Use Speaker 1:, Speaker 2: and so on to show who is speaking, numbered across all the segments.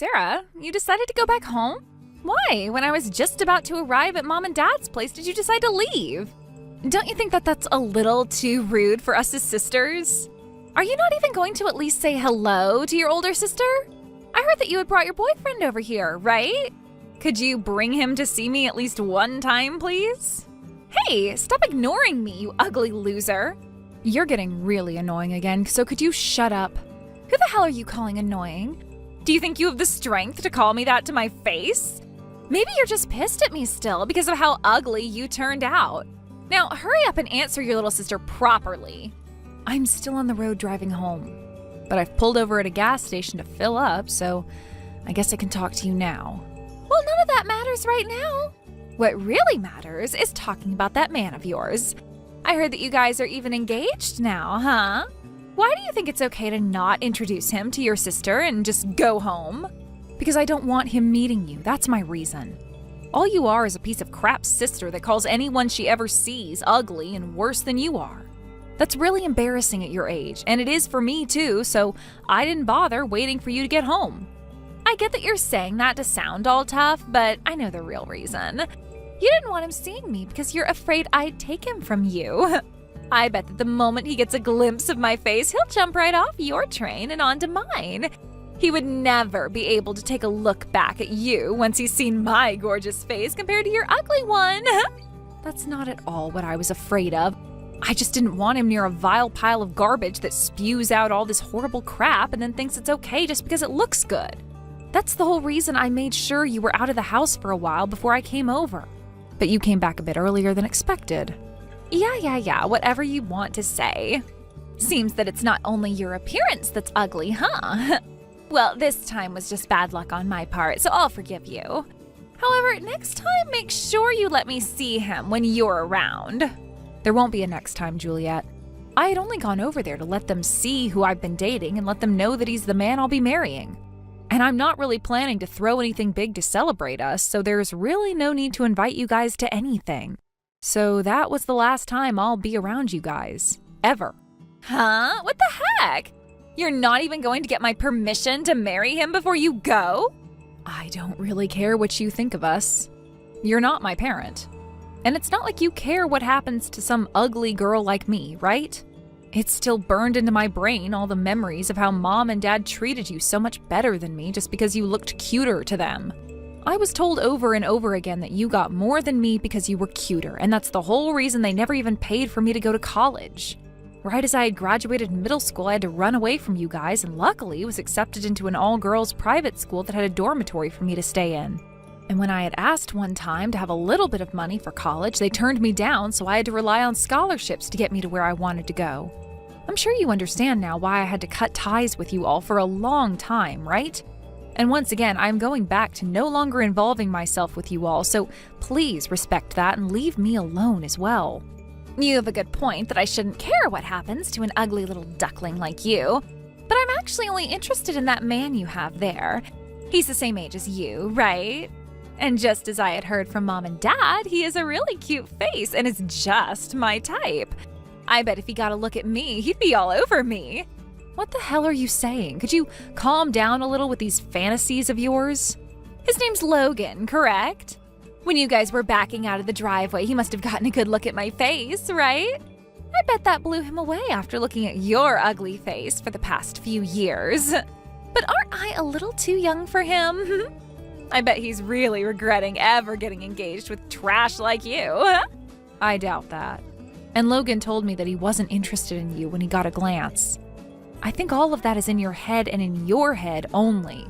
Speaker 1: Sarah, you decided to go back home? Why? When I was just about to arrive at Mom and Dad's place, did you decide to leave? Don't you think that that's a little too rude for us as sisters? Are you not even going to at least say hello to your older sister? I heard that you had brought your boyfriend over here, right? Could you bring him to see me at least one time, please? Hey, stop ignoring me, you ugly loser. You're getting really annoying again, so could you shut up? Who the hell are you calling annoying? Do you think you have the strength to call me that to my face? Maybe you're just pissed at me still because of how ugly you turned out. Now, hurry up and answer your little sister properly. I'm still on the road driving home, but I've pulled over at a gas station to fill up, so I guess I can talk to you now. Well, none of that matters right now. What really matters is talking about that man of yours. I heard that you guys are even engaged now, huh? Why do you think it's okay to not introduce him to your sister and just go home? Because I don't want him meeting you, that's my reason. All you are is a piece of crap sister that calls anyone she ever sees ugly and worse than you are. That's really embarrassing at your age, and it is for me too, so I didn't bother waiting for you to get home. I get that you're saying that to sound all tough, but I know the real reason. You didn't want him seeing me because you're afraid I'd take him from you. I bet that the moment he gets a glimpse of my face, he'll jump right off your train and onto mine. He would never be able to take a look back at you once he's seen my gorgeous face compared to your ugly one. That's not at all what I was afraid of. I just didn't want him near a vile pile of garbage that spews out all this horrible crap and then thinks it's okay just because it looks good. That's the whole reason I made sure you were out of the house for a while before I came over. But you came back a bit earlier than expected. Yeah, whatever you want to say. Seems that it's not only your appearance that's ugly, huh? Well, this time was just bad luck on my part, so I'll forgive you. However, next time, make sure you let me see him when you're around. There won't be a next time, Juliet. I had only gone over there to let them see who I've been dating and let them know that he's the man I'll be marrying. And I'm not really planning to throw anything big to celebrate us, so there's really no need to invite you guys to anything. So that was the last time I'll be around you guys. Ever. Huh? What the heck? You're not even going to get my permission to marry him before you go? I don't really care what you think of us. You're not my parent. And it's not like you care what happens to some ugly girl like me, right? It's still burned into my brain, all the memories of how Mom and Dad treated you so much better than me just because you looked cuter to them. I was told over and over again that you got more than me because you were cuter, and that's the whole reason they never even paid for me to go to college. Right as I had graduated middle school, I had to run away from you guys, and luckily was accepted into an all-girls private school that had a dormitory for me to stay in. And when I had asked one time to have a little bit of money for college, they turned me down, so I had to rely on scholarships to get me to where I wanted to go. I'm sure you understand now why I had to cut ties with you all for a long time, right? And once again, I'm going back to no longer involving myself with you all, so please respect that and leave me alone as well. You have a good point that I shouldn't care what happens to an ugly little duckling like you, but I'm actually only interested in that man you have there. He's the same age as you, right? And just as I had heard from Mom and Dad, he has a really cute face and is just my type. I bet if he got a look at me, he'd be all over me. What the hell are you saying? Could you calm down a little with these fantasies of yours? His name's Logan, correct? When you guys were backing out of the driveway, he must have gotten a good look at my face, right? I bet that blew him away after looking at your ugly face for the past few years. But aren't I a little too young for him? I bet he's really regretting ever getting engaged with trash like you. I doubt that. And Logan told me that he wasn't interested in you when he got a glance. I think all of that is in your head and in your head only.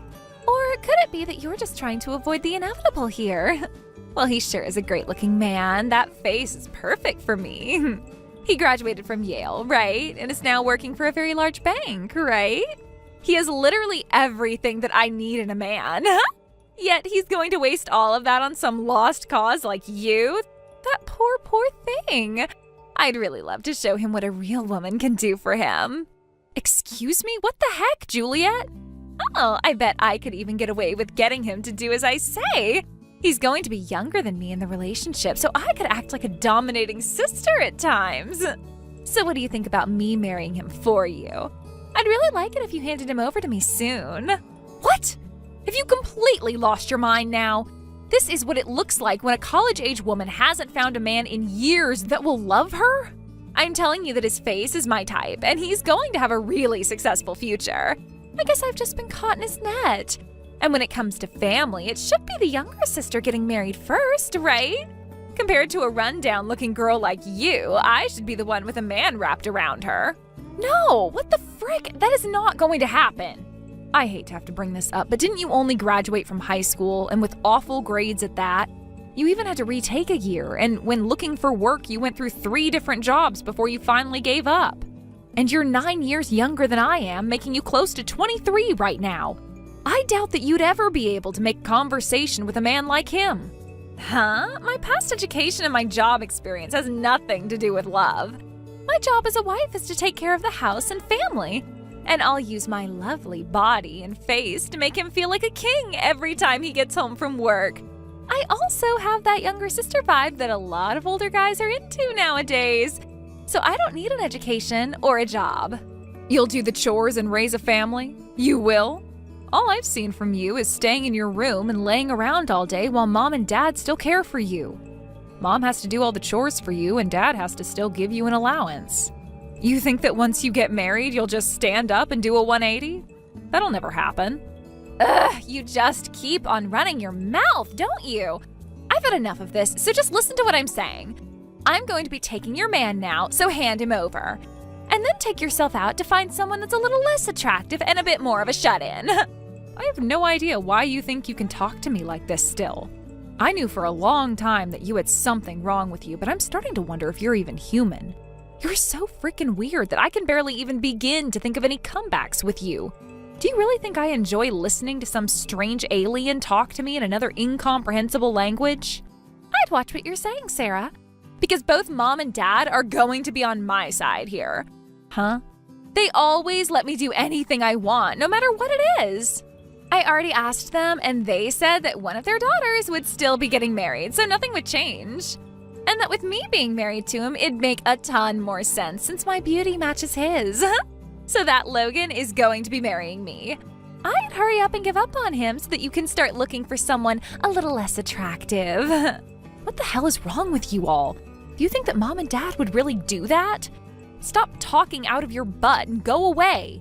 Speaker 1: Or could it be that you're just trying to avoid the inevitable here? Well, he sure is a great-looking man. That face is perfect for me. He graduated from Yale, right? And is now working for a very large bank, right? He has literally everything that I need in a man. Yet he's going to waste all of that on some lost cause like you? That poor thing. I'd really love to show him what a real woman can do for him. Excuse me? What the heck, Juliet? Oh, I bet I could even get away with getting him to do as I say. He's going to be younger than me in the relationship, so I could act like a dominating sister at times. So what do you think about me marrying him for you? I'd really like it if you handed him over to me soon. What? Have you completely lost your mind now? This is what it looks like when a college-age woman hasn't found a man in years that will love her? I'm telling you that his face is my type, and he's going to have a really successful future. I guess I've just been caught in his net. And when it comes to family, it should be the younger sister getting married first, right? Compared to a rundown-looking girl like you, I should be the one with a man wrapped around her. No, what the frick? That is not going to happen. I hate to have to bring this up, but didn't you only graduate from high school, and with awful grades at that? You even had to retake a year, and when looking for work, you went through 3 different jobs before you finally gave up. And you're 9 years younger than I am, making you close to 23 right now. I doubt that you'd ever be able to make conversation with a man like him. Huh? My past education and my job experience has nothing to do with love. My job as a wife is to take care of the house and family. And I'll use my lovely body and face to make him feel like a king every time he gets home from work. I also have that younger sister vibe that a lot of older guys are into nowadays. So I don't need an education or a job. You'll do the chores and raise a family? You will? All I've seen from you is staying in your room and laying around all day while mom and dad still care for you. Mom has to do all the chores for you and dad has to still give you an allowance. You think that once you get married, you'll just stand up and do a 180? That'll never happen. Ugh, you just keep on running your mouth, don't you? I've had enough of this, so just listen to what I'm saying. I'm going to be taking your man now, so hand him over. And then take yourself out to find someone that's a little less attractive and a bit more of a shut-in. I have no idea why you think you can talk to me like this still. I knew for a long time that you had something wrong with you, but I'm starting to wonder if you're even human. You're so freaking weird that I can barely even begin to think of any comebacks with you. Do you really think I enjoy listening to some strange alien talk to me in another incomprehensible language? I'd watch what you're saying, Sarah, because both mom and dad are going to be on my side here. Huh? They always let me do anything I want, no matter what it is. I already asked them, and they said that one of their daughters would still be getting married, so nothing would change. And that with me being married to him, it'd make a ton more sense since my beauty matches his. So that Logan is going to be marrying me. I'd hurry up and give up on him so that you can start looking for someone a little less attractive. What the hell is wrong with you all? Do you think that mom and dad would really do that? Stop talking out of your butt and go away.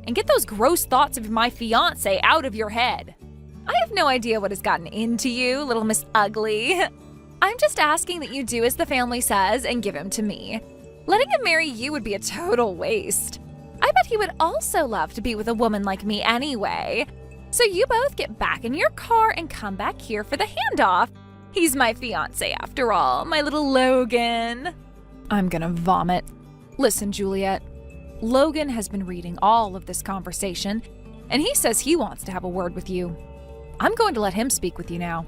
Speaker 1: And get those gross thoughts of my fiancé out of your head. I have no idea what has gotten into you, little Miss Ugly. I'm just asking that you do as the family says and give him to me. Letting him marry you would be a total waste. I bet he would also love to be with a woman like me anyway. So you both get back in your car and come back here for the handoff. He's my fiancé after all, my little Logan. I'm gonna vomit. Listen, Juliet. Logan has been reading all of this conversation, and he says he wants to have a word with you. I'm going to let him speak with you now.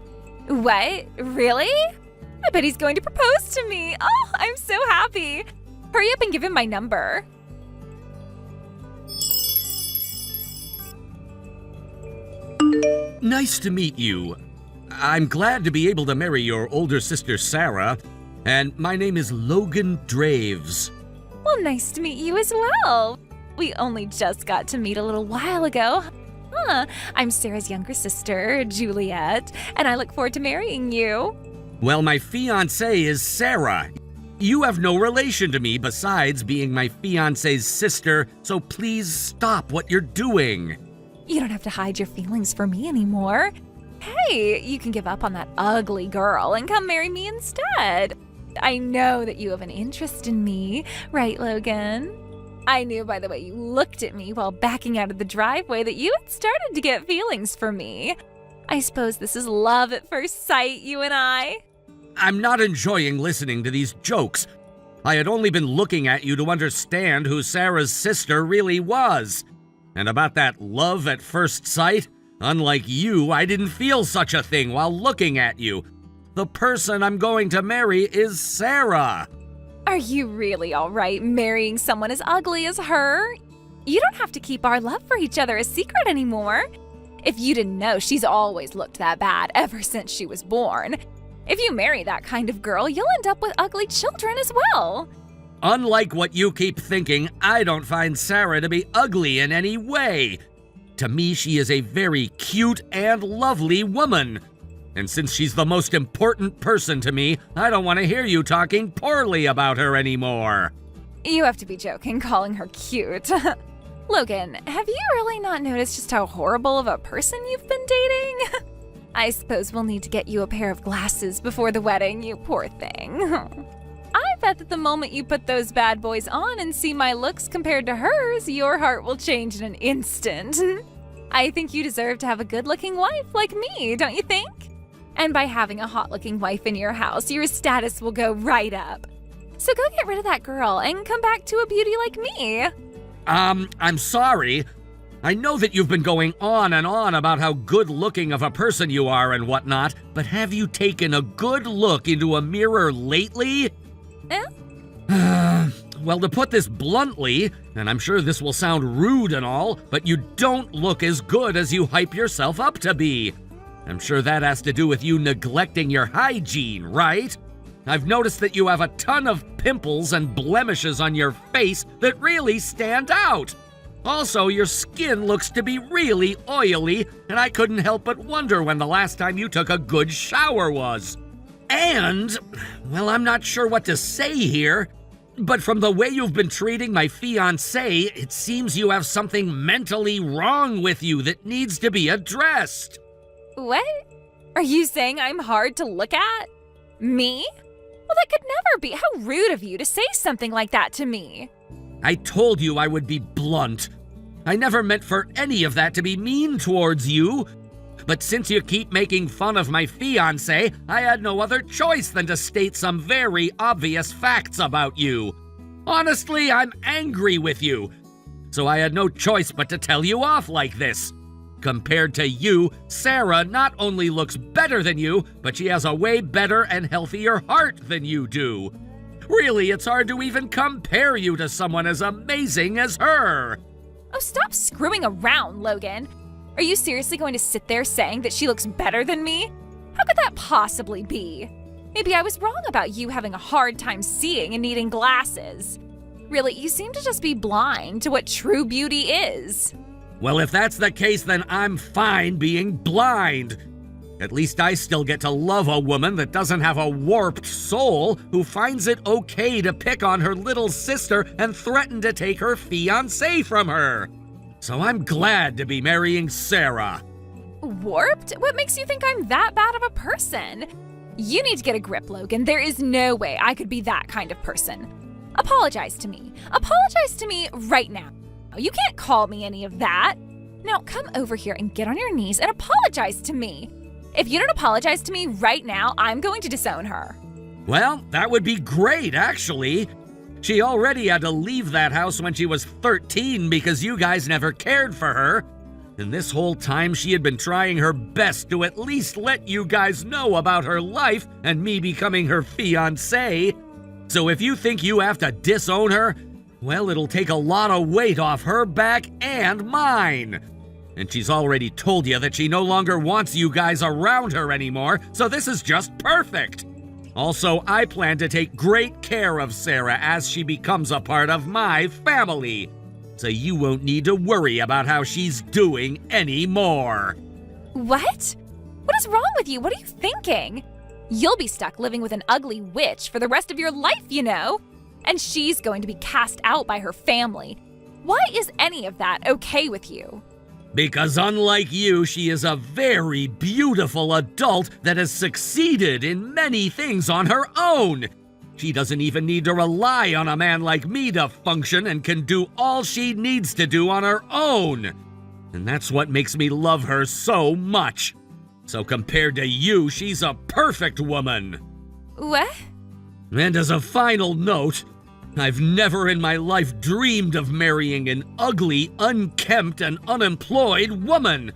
Speaker 1: What? Really? I bet he's going to propose to me. Oh, I'm so happy. Hurry up and give him my number.
Speaker 2: Nice to meet you. I'm glad to be able to marry your older sister, Sarah, and my name is Logan Draves.
Speaker 1: Well, nice to meet you as well. We only just got to meet a little while ago. I'm Sarah's younger sister, Juliet, and I look forward to marrying you.
Speaker 2: Well, my fiancée is Sarah. You have no relation to me besides being my fiancé's sister, so please stop what you're doing.
Speaker 1: You don't have to hide your feelings for me anymore. Hey, you can give up on that ugly girl and come marry me instead. I know that you have an interest in me, right, Logan? I knew by the way you looked at me while backing out of the driveway that you had started to get feelings for me. I suppose this is love at first sight, you and I.
Speaker 2: I'm not enjoying listening to these jokes. I had only been looking at you to understand who Sarah's sister really was. And about that love at first sight, unlike you, I didn't feel such a thing while looking at you. The person I'm going to marry is Sarah.
Speaker 1: Are you really all right marrying someone as ugly as her? You don't have to keep our love for each other a secret anymore. If you didn't know, she's always looked that bad ever since she was born. If you marry that kind of girl, you'll end up with ugly children as well.
Speaker 2: Unlike what you keep thinking, I don't find Sarah to be ugly in any way. To me, she is a very cute and lovely woman. And since she's the most important person to me, I don't want to hear you talking poorly about her anymore.
Speaker 1: You have to be joking, calling her cute. Logan, have you really not noticed just how horrible of a person you've been dating? I suppose we'll need to get you a pair of glasses before the wedding, you poor thing. I bet that the moment you put those bad boys on and see my looks compared to hers, your heart will change in an instant. I think you deserve to have a good-looking wife like me, don't you think? And by having a hot-looking wife in your house, your status will go right up. So go get rid of that girl and come back to a beauty like me.
Speaker 2: I'm sorry. I know that you've been going on and on about how good-looking of a person you are and whatnot, but have you taken a good look into a mirror lately? Well, to put this bluntly, and I'm sure this will sound rude and all, but you don't look as good as you hype yourself up to be. I'm sure that has to do with you neglecting your hygiene, right? I've noticed that you have a ton of pimples and blemishes on your face that really stand out. Also, your skin looks to be really oily, and I couldn't help but wonder when the last time you took a good shower was. And, well, I'm not sure what to say here, but from the way you've been treating my fiancé, it seems you have something mentally wrong with you that needs to be addressed.
Speaker 1: What? Are you saying I'm hard to look at? Me? Well, that could never be. How rude of you to say something like that to me.
Speaker 2: I told you I would be blunt. I never meant for any of that to be mean towards you. But since you keep making fun of my fiancé, I had no other choice than to state some very obvious facts about you. Honestly, I'm angry with you. So I had no choice but to tell you off like this. Compared to you, Sarah not only looks better than you, but she has a way better and healthier heart than you do. Really, it's hard to even compare you to someone as amazing as her.
Speaker 1: Oh, stop screwing around, Logan. Are you seriously going to sit there saying that she looks better than me? How could that possibly be? Maybe I was wrong about you having a hard time seeing and needing glasses. Really, you seem to just be blind to what true beauty is.
Speaker 2: Well, if that's the case, then I'm fine being blind. At least I still get to love a woman that doesn't have a warped soul who finds it okay to pick on her little sister and threaten to take her fiancé from her. So I'm glad to be marrying Sarah.
Speaker 1: Warped? What makes you think I'm that bad of a person? You need to get a grip, Logan. There is no way I could be that kind of person. Apologize to me. Apologize to me right now. You can't call me any of that. Now come over here and get on your knees and apologize to me. If you don't apologize to me right now, I'm going to disown her.
Speaker 2: Well, that would be great, actually. She already had to leave that house when she was 13 because you guys never cared for her. And this whole time she had been trying her best to at least let you guys know about her life and me becoming her fiancé. So if you think you have to disown her, well, it'll take a lot of weight off her back and mine. And she's already told you that she no longer wants you guys around her anymore, so this is just perfect. Also, I plan to take great care of Sarah as she becomes a part of my family. So you won't need to worry about how she's doing anymore.
Speaker 1: What? What is wrong with you? What are you thinking? You'll be stuck living with an ugly witch for the rest of your life, you know. And she's going to be cast out by her family. Why is any of that okay with you?
Speaker 2: Because unlike you, she is a very beautiful adult that has succeeded in many things on her own. She doesn't even need to rely on a man like me to function and can do all she needs to do on her own. And that's what makes me love her so much. So compared to you, she's a perfect woman.
Speaker 1: What?
Speaker 2: And as a final note, I've never in my life dreamed of marrying an ugly, unkempt, and unemployed woman.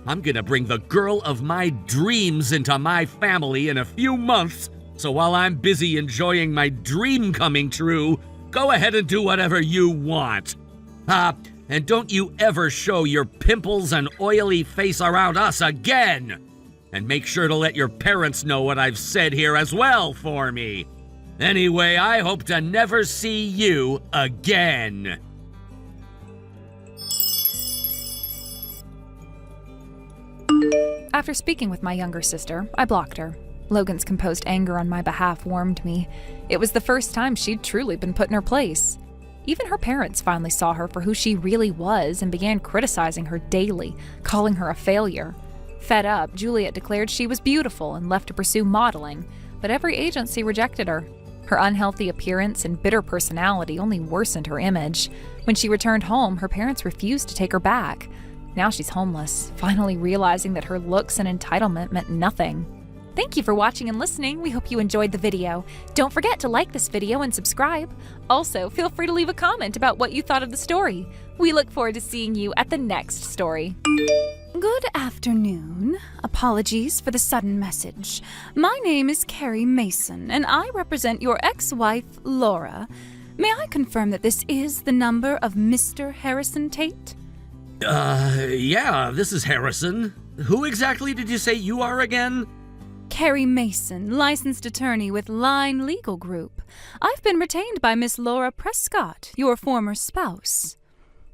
Speaker 2: I'm gonna bring the girl of my dreams into my family in a few months, so while I'm busy enjoying my dream coming true, go ahead and do whatever you want. And don't you ever show your pimples and oily face around us again. And make sure to let your parents know what I've said here as well for me. Anyway, I hope to never see you again.
Speaker 1: After speaking with my younger sister, I blocked her. Logan's composed anger on my behalf warmed me. It was the first time she'd truly been put in her place. Even her parents finally saw her for who she really was and began criticizing her daily, calling her a failure. Fed up, Juliet declared she was beautiful and left to pursue modeling, but every agency rejected her. Her unhealthy appearance and bitter personality only worsened her image. When she returned home, her parents refused to take her back. Now she's homeless, finally realizing that her looks and entitlement meant nothing. Thank you for watching and listening. We hope you enjoyed the video. Don't forget to like this video and subscribe. Also, feel free to leave a comment about what you thought of the story. We look forward to seeing you at the next story.
Speaker 3: Good afternoon. Apologies for the sudden message. My name is Carrie Mason, and I represent your ex-wife, Laura. May I confirm that this is the number of Mr. Harrison Tate?
Speaker 2: Yeah, this is Harrison. Who exactly did you say you are again?
Speaker 3: Carrie Mason, licensed attorney with Line Legal Group. I've been retained by Miss Laura Prescott, your former spouse.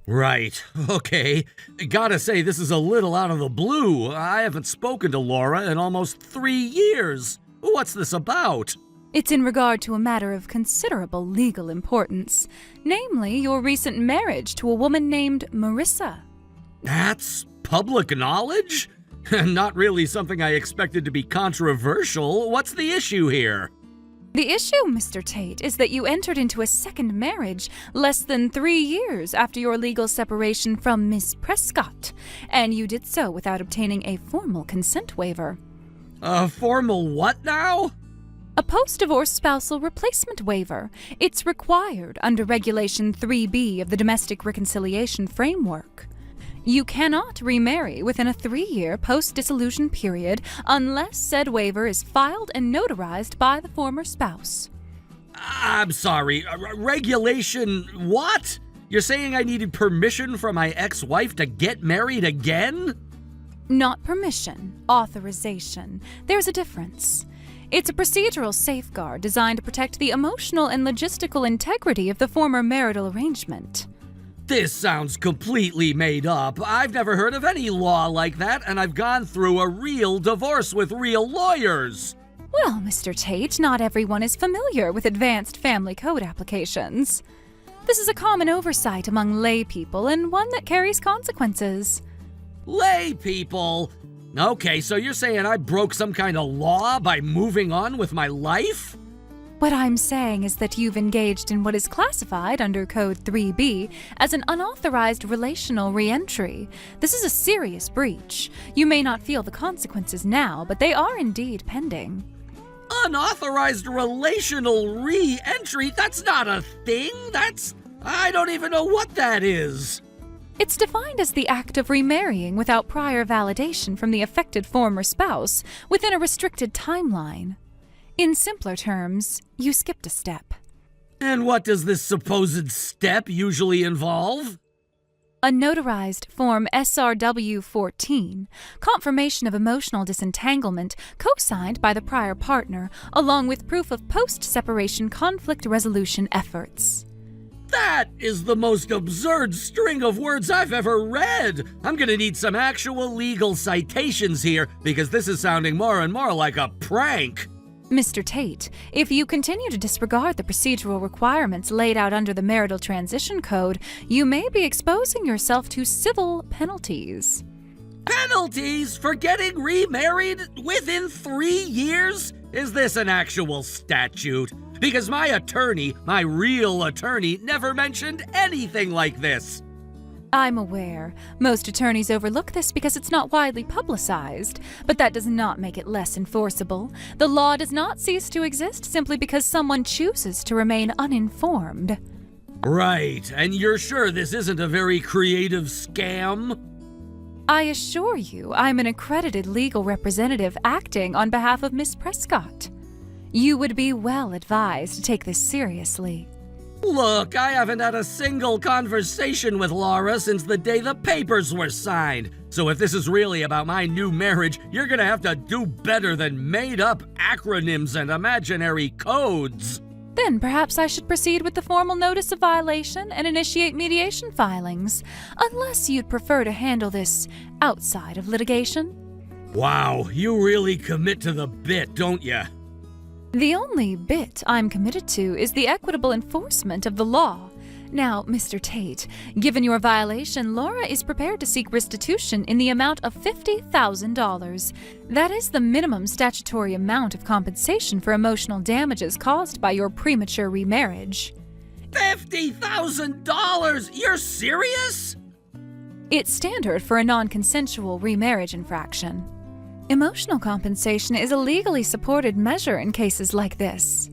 Speaker 2: Right, okay. Gotta say, this is a little out of the blue. I haven't spoken to Laura in almost 3 years. What's this about?
Speaker 3: It's in regard to a matter of considerable legal importance, namely your recent marriage to a woman named Marissa.
Speaker 2: That's public knowledge? Not really something I expected to be controversial. What's the issue here?
Speaker 3: The issue, Mr. Tate, is that you entered into a second marriage less than 3 years after your legal separation from Miss Prescott, and you did so without obtaining a formal consent waiver.
Speaker 2: A formal what now?
Speaker 3: A post-divorce spousal replacement waiver. It's required under Regulation 3B of the Domestic Reconciliation Framework. You cannot remarry within a 3-year post-dissolution period unless said waiver is filed and notarized by the former spouse.
Speaker 2: I'm sorry, regulation what? You're saying I needed permission from my ex-wife to get married again?
Speaker 3: Not permission, authorization. There's a difference. It's a procedural safeguard designed to protect the emotional and logistical integrity of the former marital arrangement.
Speaker 2: This sounds completely made up. I've never heard of any law like that, and I've gone through a real divorce with real lawyers.
Speaker 3: Well, Mr. Tate, not everyone is familiar with advanced family code applications. This is a common oversight among lay people and one that carries consequences.
Speaker 2: Lay people? Okay, so you're saying I broke some kind of law by moving on with my life?
Speaker 3: What I'm saying is that you've engaged in what is classified under Code 3B as an unauthorized relational reentry. This is a serious breach. You may not feel the consequences now, but they are indeed pending.
Speaker 2: Unauthorized relational re-entry? That's not a thing. I don't even know what that is.
Speaker 3: It's defined as the act of remarrying without prior validation from the affected former spouse within a restricted timeline. In simpler terms, you skipped a step.
Speaker 2: And what does this supposed step usually involve?
Speaker 3: A notarized Form SRW-14, confirmation of emotional disentanglement, co-signed by the prior partner, along with proof of post-separation conflict resolution efforts.
Speaker 2: That is the most absurd string of words I've ever read. I'm gonna need some actual legal citations here, because this is sounding more and more like a prank.
Speaker 3: Mr. Tate, if you continue to disregard the procedural requirements laid out under the Marital Transition Code, you may be exposing yourself to civil penalties.
Speaker 2: Penalties for getting remarried within 3 years? Is this an actual statute? Because my attorney, my real attorney, never mentioned anything like this.
Speaker 3: I'm aware. Most attorneys overlook this because it's not widely publicized, but that does not make it less enforceable. The law does not cease to exist simply because someone chooses to remain uninformed.
Speaker 2: Right, and you're sure this isn't a very creative scam?
Speaker 3: I assure you, I'm an accredited legal representative acting on behalf of Miss Prescott. You would be well advised to take this seriously.
Speaker 2: Look, I haven't had a single conversation with Laura since the day the papers were signed. So if this is really about my new marriage, you're gonna have to do better than made-up acronyms and imaginary codes.
Speaker 3: Then perhaps I should proceed with the formal notice of violation and initiate mediation filings, unless you'd prefer to handle this outside of litigation.
Speaker 2: Wow, you really commit to the bit, don't ya?
Speaker 3: The only bit I'm committed to is the equitable enforcement of the law. Now, Mr. Tate, given your violation, Laura is prepared to seek restitution in the amount of $50,000. That is the minimum statutory amount of compensation for emotional damages caused by your premature remarriage.
Speaker 2: $50,000? You're serious?
Speaker 3: It's standard for a non-consensual remarriage infraction. Emotional compensation is a legally supported measure in cases like this.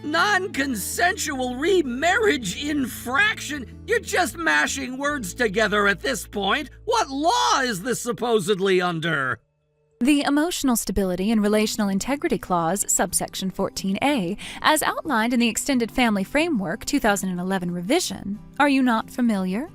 Speaker 2: Non-consensual remarriage infraction? You're just mashing words together at this point. What law is this supposedly under?
Speaker 3: The Emotional Stability and Relational Integrity Clause, subsection 14A, as outlined in the Extended Family Framework 2011 revision. Are you not familiar?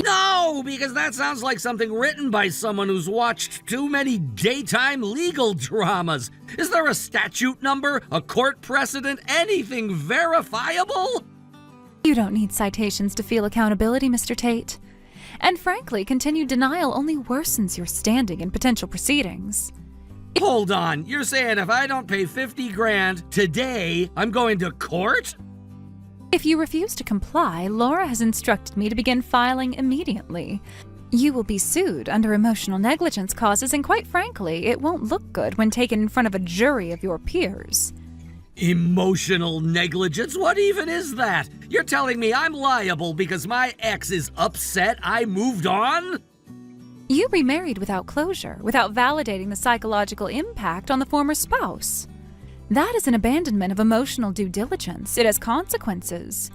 Speaker 2: No, because that sounds like something written by someone who's watched too many daytime legal dramas. Is there a statute number, a court precedent, anything verifiable?
Speaker 3: You don't need citations to feel accountability, Mr. Tate. And frankly, continued denial only worsens your standing in potential proceedings.
Speaker 2: Hold on, you're saying if I don't pay 50 grand today, I'm going to court?
Speaker 3: If you refuse to comply, Laura has instructed me to begin filing immediately. You will be sued under emotional negligence causes, and quite frankly, it won't look good when taken in front of a jury of your peers.
Speaker 2: Emotional negligence? What even is that? You're telling me I'm liable because my ex is upset I moved on?
Speaker 3: You remarried without closure, without validating the psychological impact on the former spouse. That is an abandonment of emotional due diligence. It has consequences.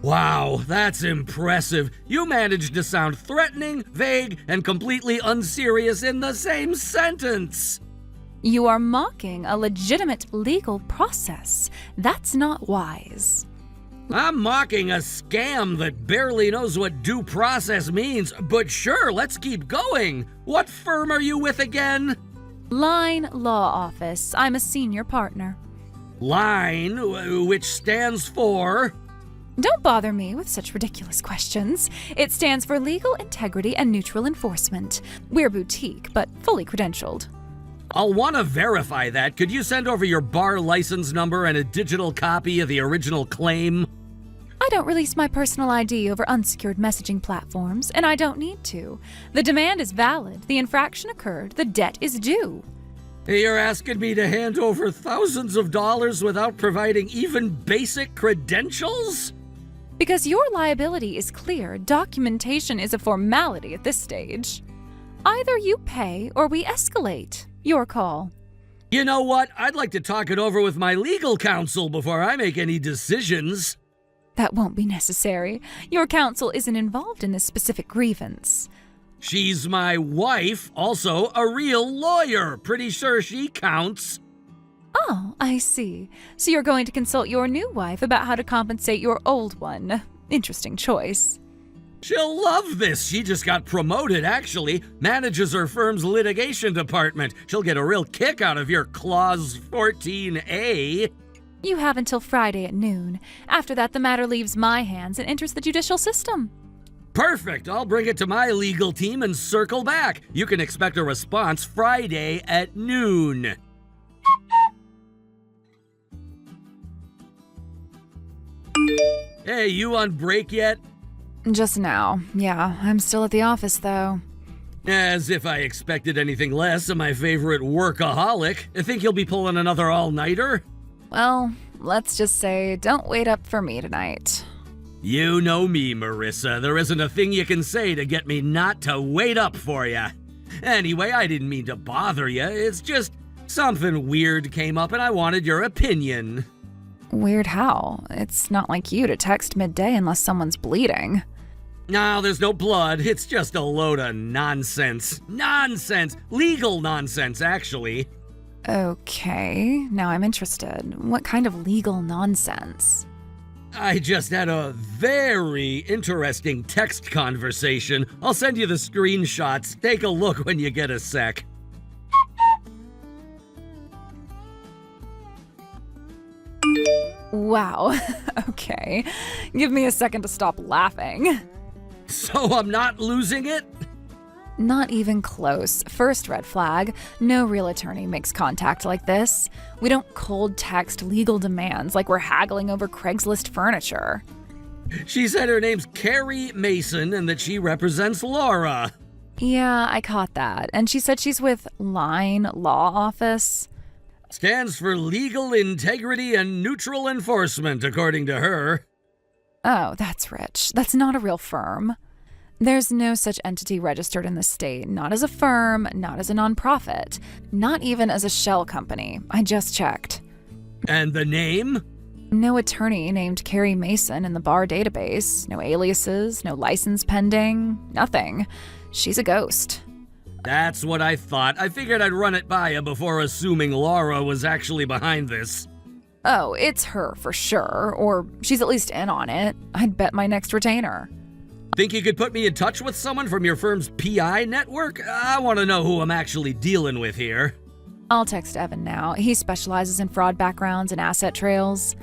Speaker 2: Wow, that's impressive. You managed to sound threatening, vague, and completely unserious in the same sentence.
Speaker 3: You are mocking a legitimate legal process. That's not wise.
Speaker 2: I'm mocking a scam that barely knows what due process means, but sure, let's keep going. What firm are you with again?
Speaker 3: Line Law Office. I'm a senior partner.
Speaker 2: Line, which stands for...
Speaker 3: Don't bother me with such ridiculous questions. It stands for Legal Integrity and Neutral Enforcement. We're boutique, but fully credentialed.
Speaker 2: I'll want to verify that. Could you send over your bar license number and a digital copy of the original claim?
Speaker 3: I don't release my personal ID over unsecured messaging platforms, and I don't need to. The demand is valid, the infraction occurred, the debt is due.
Speaker 2: You're asking me to hand over thousands of dollars without providing even basic credentials?
Speaker 3: Because your liability is clear, documentation is a formality at this stage. Either you pay or we escalate. Your call.
Speaker 2: You know what? I'd like to talk it over with my legal counsel before I make any decisions.
Speaker 3: That won't be necessary. Your counsel isn't involved in this specific grievance.
Speaker 2: She's my wife, also a real lawyer. Pretty sure she counts.
Speaker 3: Oh, I see. So you're going to consult your new wife about how to compensate your old one. Interesting choice.
Speaker 2: She'll love this. She just got promoted, actually. Manages her firm's litigation department. She'll get a real kick out of your Clause 14A.
Speaker 3: You have until Friday at noon. After that, the matter leaves my hands and enters the judicial system.
Speaker 2: Perfect. I'll bring it to my legal team and circle back. You can expect a response Friday at noon. Hey, you on break yet?
Speaker 1: Just now. Yeah, I'm still at the office, though.
Speaker 2: As if I expected anything less of my favorite workaholic. I think you'll be pulling another all-nighter?
Speaker 1: Well, let's just say, don't wait up for me tonight.
Speaker 2: You know me, Marissa. There isn't a thing you can say to get me not to wait up for you. Anyway, I didn't mean to bother you. It's just something weird came up and I wanted your opinion.
Speaker 1: Weird how? It's not like you to text midday unless someone's bleeding.
Speaker 2: No, there's no blood. It's just a load of nonsense. Nonsense! Legal nonsense, actually.
Speaker 1: Okay, now I'm interested. What kind of legal nonsense?
Speaker 2: I just had a very interesting text conversation. I'll send you the screenshots. Take a look when you get a sec.
Speaker 1: Wow. Okay. Give me a second to stop laughing.
Speaker 2: So I'm not losing it?
Speaker 1: Not even close. First red flag. No real attorney makes contact like this. We don't cold text legal demands like we're haggling over Craigslist furniture.
Speaker 2: She said her name's Carrie Mason and that she represents Laura.
Speaker 1: Yeah, I caught that. And she said she's with Line Law Office.
Speaker 2: Stands for Legal Integrity and Neutral Enforcement, according to her.
Speaker 1: Oh, that's rich. That's not a real firm. There's no such entity registered in the state, not as a firm, not as a nonprofit, not even as a shell company. I just checked.
Speaker 2: And the name?
Speaker 1: No attorney named Carrie Mason in the bar database, no aliases, no license pending, nothing. She's a ghost.
Speaker 2: That's what I thought. I figured I'd run it by you before assuming Laura was actually behind this.
Speaker 1: Oh, it's her for sure, or she's at least in on it. I'd bet my next retainer.
Speaker 2: Think you could put me in touch with someone from your firm's PI network? I want to know who I'm actually dealing with here.
Speaker 1: I'll text Evan now. He specializes in fraud backgrounds and asset trails.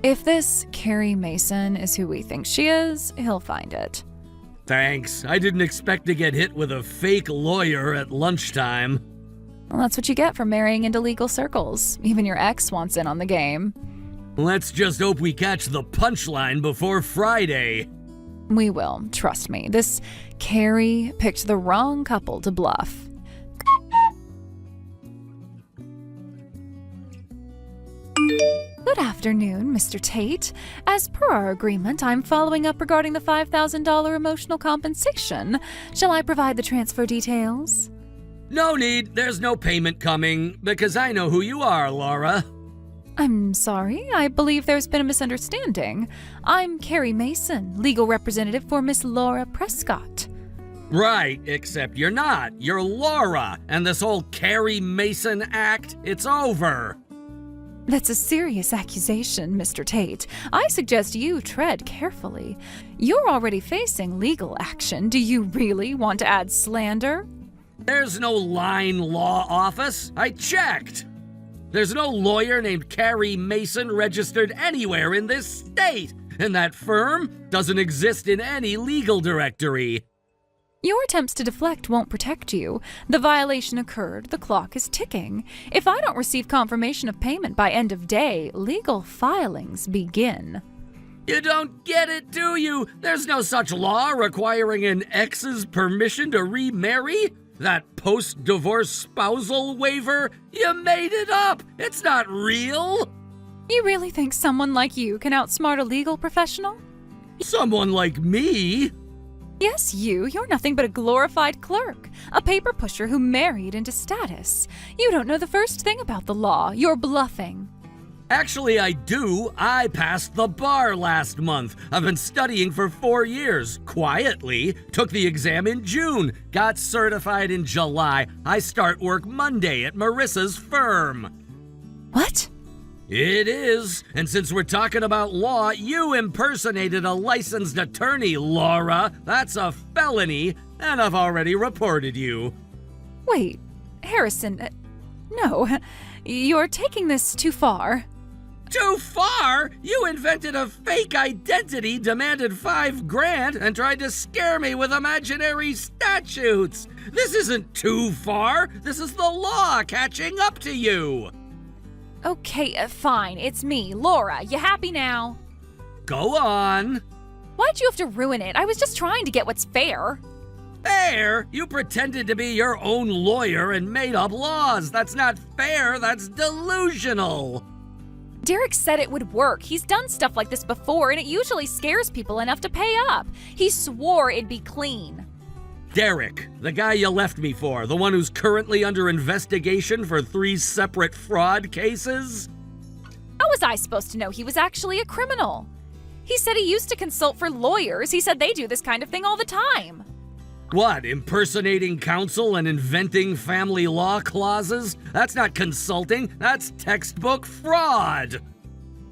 Speaker 1: If this Carrie Mason is who we think she is, he'll find it.
Speaker 2: Thanks. I didn't expect to get hit with a fake lawyer at lunchtime.
Speaker 1: Well, that's what you get for marrying into legal circles. Even your ex wants in on the game.
Speaker 2: Let's just hope we catch the punchline before Friday.
Speaker 1: We will, trust me. This Carrie picked the wrong couple to bluff. Good afternoon, Mr. Tate. As per our agreement, I'm following up regarding the $5,000 emotional compensation. Shall I provide the transfer details?
Speaker 2: No need. There's no payment coming, because I know who you are, Laura.
Speaker 1: I'm sorry, I believe there's been a misunderstanding. I'm Carrie Mason, legal representative for Miss Laura Prescott.
Speaker 2: Right, except you're not. You're Laura, and this whole Carrie Mason act, it's over.
Speaker 1: That's a serious accusation, Mr. Tate. I suggest you tread carefully. You're already facing legal action. Do you really want to add slander?
Speaker 2: There's no Line Law Office. I checked. There's no lawyer named Carrie Mason registered anywhere in this state, and that firm doesn't exist in any legal directory.
Speaker 1: Your attempts to deflect won't protect you. The violation occurred. The clock is ticking. If I don't receive confirmation of payment by end of day, legal filings begin.
Speaker 2: You don't get it, do you? There's no such law requiring an ex's permission to remarry. That post-divorce spousal waiver? You made it up! It's not real!
Speaker 1: You really think someone like you can outsmart a legal professional?
Speaker 2: Someone like me?
Speaker 1: Yes, you're nothing but a glorified clerk, a paper pusher who married into status. You don't know the first thing about the law. You're bluffing.
Speaker 2: Actually, I do. I passed the bar last month. I've been studying for 4 years, quietly. Took the exam in June. Got certified in July. I start work Monday at Marissa's firm.
Speaker 1: What?
Speaker 2: It is. And since we're talking about law, you impersonated a licensed attorney, Laura. That's a felony, and I've already reported you.
Speaker 1: Wait, Harrison, no, you're taking this too far.
Speaker 2: Too far? You invented a fake identity, demanded $5,000, and tried to scare me with imaginary statutes. This isn't too far. This is the law catching up to you.
Speaker 1: Okay, fine. It's me, Laura. You happy now?
Speaker 2: Go on.
Speaker 1: Why'd you have to ruin it? I was just trying to get what's fair.
Speaker 2: Fair? You pretended to be your own lawyer and made up laws. That's not fair. That's delusional.
Speaker 1: Derek said it would work. He's done stuff like this before, and it usually scares people enough to pay up. He swore it'd be clean.
Speaker 2: Derek, the guy you left me for, the one who's currently under investigation for 3 separate fraud cases?
Speaker 1: How was I supposed to know he was actually a criminal? He said he used to consult for lawyers. He said they do this kind of thing all the time.
Speaker 2: What, impersonating counsel and inventing family law clauses? That's not consulting, that's textbook fraud!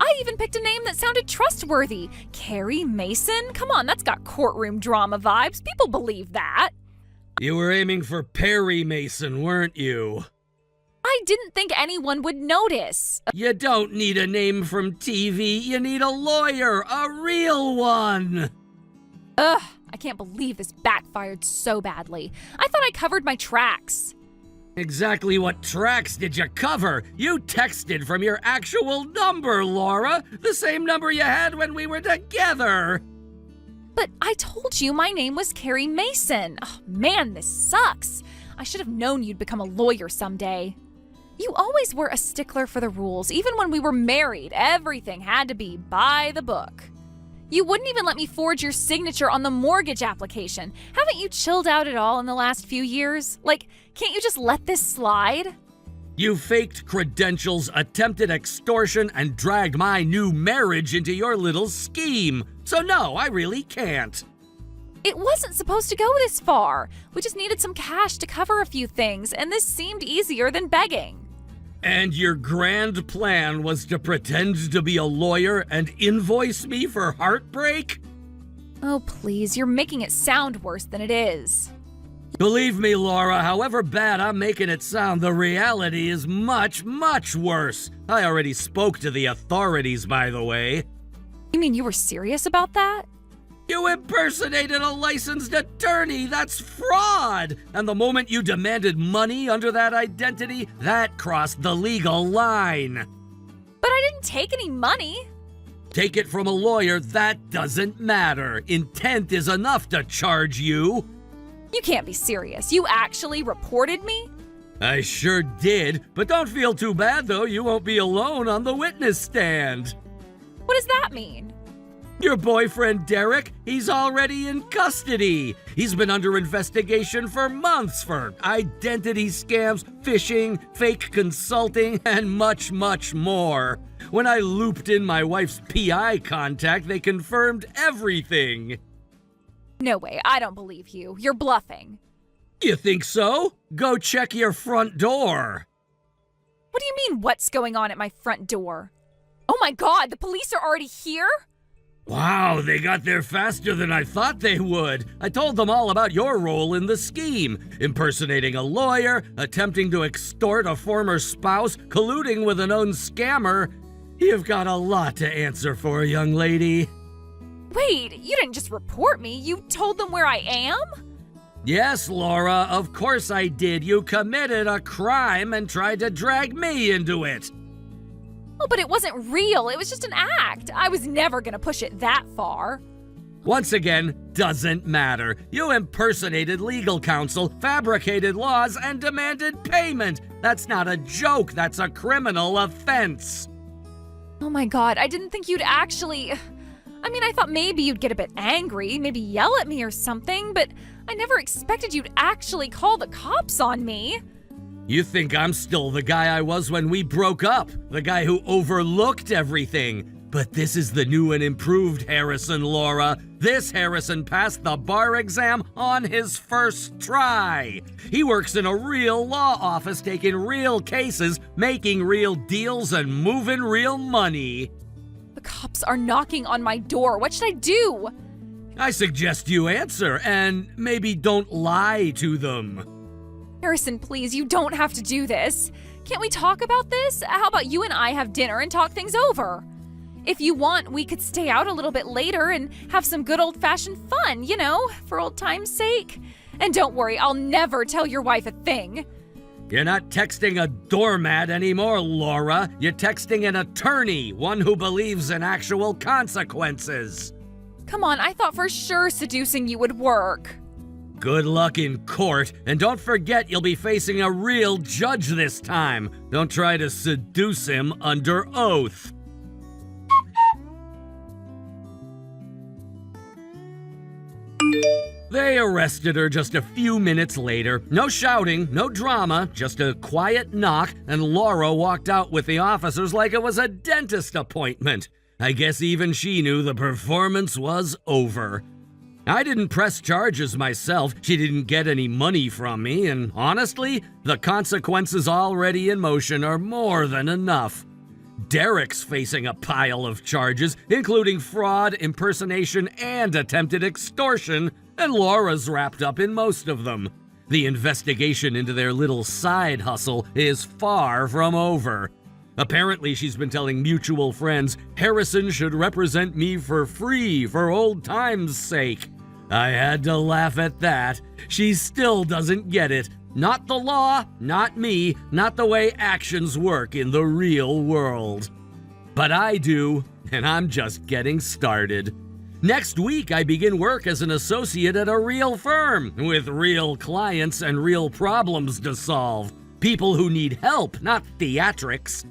Speaker 1: I even picked a name that sounded trustworthy. Carrie Mason? Come on, that's got courtroom drama vibes. People believe that.
Speaker 2: You were aiming for Perry Mason, weren't you?
Speaker 1: I didn't think anyone would notice.
Speaker 2: You don't need a name from TV, you need a lawyer, a real one!
Speaker 1: Ugh, I can't believe this backfired so badly. I thought I covered my tracks.
Speaker 2: Exactly what tracks did you cover? You texted from your actual number, Laura. The same number you had when we were together.
Speaker 1: But I told you my name was Carrie Mason. Oh, man, this sucks. I should have known you'd become a lawyer someday. You always were a stickler for the rules. Even when we were married, everything had to be by the book. You wouldn't even let me forge your signature on the mortgage application. Haven't you chilled out at all in the last few years? Like, can't you just let this slide?
Speaker 2: You faked credentials, attempted extortion, and dragged my new marriage into your little scheme. So no, I really can't.
Speaker 1: It wasn't supposed to go this far. We just needed some cash to cover a few things, and this seemed easier than begging.
Speaker 2: And your grand plan was to pretend to be a lawyer and invoice me for heartbreak?
Speaker 1: Oh, please, you're making it sound worse than it is.
Speaker 2: Believe me, Laura, however bad I'm making it sound, the reality is much, much worse. I already spoke to the authorities, by the way.
Speaker 1: You mean you were serious about that?
Speaker 2: You impersonated a licensed attorney! That's fraud! And the moment you demanded money under that identity, that crossed the legal line.
Speaker 1: But I didn't take any money.
Speaker 2: Take it from a lawyer, that doesn't matter. Intent is enough to charge you.
Speaker 1: You can't be serious. You actually reported me?
Speaker 2: I sure did, but don't feel too bad though, you won't be alone on the witness stand.
Speaker 1: What does that mean?
Speaker 2: Your boyfriend Derek, he's already in custody. He's been under investigation for months for identity scams, phishing, fake consulting, and much, much more. When I looped in my wife's PI contact, they confirmed everything.
Speaker 1: No way, I don't believe you. You're bluffing.
Speaker 2: You think so? Go check your front door.
Speaker 1: What do you mean, what's going on at my front door? Oh my god, the police are already here?
Speaker 2: Wow, they got there faster than I thought they would. I told them all about your role in the scheme. Impersonating a lawyer, attempting to extort a former spouse, colluding with a known scammer. You've got a lot to answer for, young lady.
Speaker 1: Wait, you didn't just report me, you told them where I am?
Speaker 2: Yes, Laura, of course I did. You committed a crime and tried to drag me into it.
Speaker 1: Oh, but it wasn't real. It was just an act. I was never gonna push it that far.
Speaker 2: Once again, doesn't matter. You impersonated legal counsel, fabricated laws, and demanded payment. That's not a joke. That's a criminal offense.
Speaker 1: Oh my god, I didn't think you'd actually... I mean, I thought maybe you'd get a bit angry, maybe yell at me or something, but I never expected you'd actually call the cops on me.
Speaker 2: You think I'm still the guy I was when we broke up, the guy who overlooked everything. But this is the new and improved Harrison, Laura. This Harrison passed the bar exam on his first try. He works in a real law office, taking real cases, making real deals, and moving real money.
Speaker 1: The cops are knocking on my door. What should I do?
Speaker 2: I suggest you answer, and maybe don't lie to them.
Speaker 1: Harrison, please, you don't have to do this. Can't we talk about this? How about you and I have dinner and talk things over? If you want, we could stay out a little bit later and have some good old-fashioned fun, you know, for old time's sake. And don't worry, I'll never tell your wife a thing.
Speaker 2: You're not texting a doormat anymore, Laura. You're texting an attorney, one who believes in actual consequences.
Speaker 1: Come on, I thought for sure seducing you would work.
Speaker 2: Good luck in court, and don't forget you'll be facing a real judge this time. Don't try to seduce him under oath. They arrested her just a few minutes later. No shouting, no drama, just a quiet knock, and Laura walked out with the officers like it was a dentist appointment. I guess even she knew the performance was over. I didn't press charges myself. She didn't get any money from me, and honestly, the consequences already in motion are more than enough. Derek's facing a pile of charges, including fraud, impersonation, and attempted extortion, and Laura's wrapped up in most of them. The investigation into their little side hustle is far from over. Apparently, she's been telling mutual friends Harrison should represent me for free for old time's sake. I had to laugh at that. She still doesn't get it. Not the law, not me, not the way actions work in the real world. But I do, and I'm just getting started. Next week, I begin work as an associate at a real firm with real clients and real problems to solve. People who need help, not theatrics.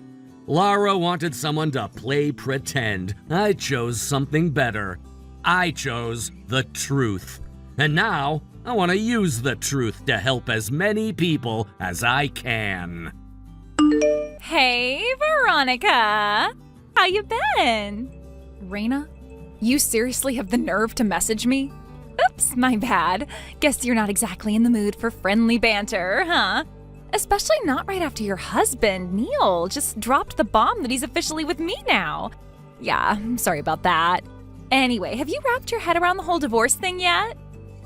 Speaker 2: Lara wanted someone to play pretend. I chose something better. I chose the truth. And now, I want to use the truth to help as many people as I can.
Speaker 1: Hey, Veronica! How you been? Raina, you seriously have the nerve to message me? Oops, my bad. Guess you're not exactly in the mood for friendly banter, huh? Especially not right after your husband, Neil, just dropped the bomb that he's officially with me now. Yeah, I'm sorry about that. Anyway, have you wrapped your head around the whole divorce thing yet?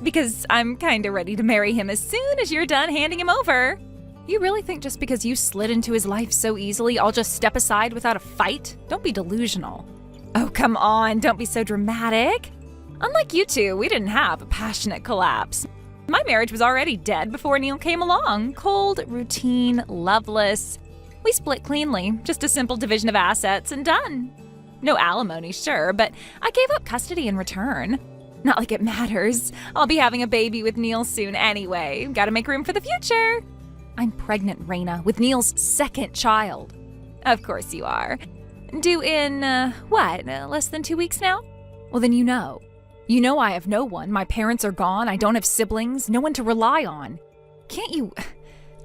Speaker 1: Because I'm kinda ready to marry him as soon as you're done handing him over. You really think just because you slid into his life so easily, I'll just step aside without a fight? Don't be delusional. Oh, come on, don't be so dramatic. Unlike you two, we didn't have a passionate collapse. My marriage was already dead before Neil came along. Cold, routine, loveless. We split cleanly, just a simple division of assets and done. No alimony, sure, but I gave up custody in return. Not like it matters. I'll be having a baby with Neil soon anyway. Gotta make room for the future. I'm pregnant, Raina, with Neil's second child. Of course you are. Due in, less than 2 weeks now? Well, then you know. You know I have no one. My parents are gone. I don't have siblings. No one to rely on. Can't you,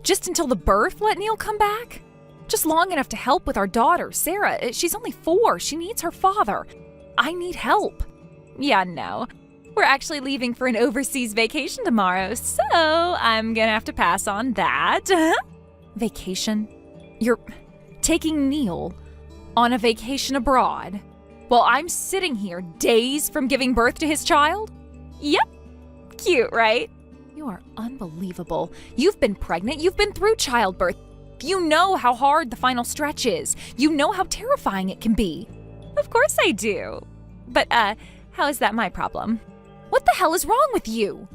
Speaker 1: just until the birth, let Neil come back? Just long enough to help with our daughter, Sarah. She's only 4. She needs her father. I need help. Yeah, no. We're actually leaving for an overseas vacation tomorrow, so I'm gonna have to pass on that. Vacation? You're taking Neil on a vacation abroad while I'm sitting here days from giving birth to his child? Yep. Cute, right? You are unbelievable. You've been pregnant. You've been through childbirth. You know how hard the final stretch is. You know how terrifying it can be. Of course I do. But, how is that my problem? What the hell is wrong with you?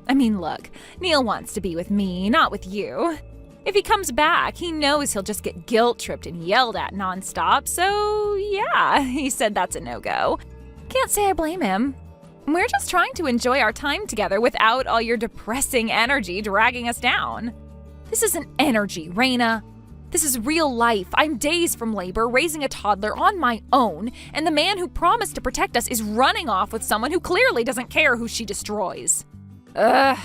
Speaker 1: I mean, look, Neil wants to be with me, not with you. If he comes back, he knows he'll just get guilt-tripped and yelled at nonstop, so yeah, he said that's a no-go. Can't say I blame him. We're just trying to enjoy our time together without all your depressing energy dragging us down. This isn't energy, Raina. This is real life. I'm days from labor, raising a toddler on my own, and the man who promised to protect us is running off with someone who clearly doesn't care who she destroys. Ugh.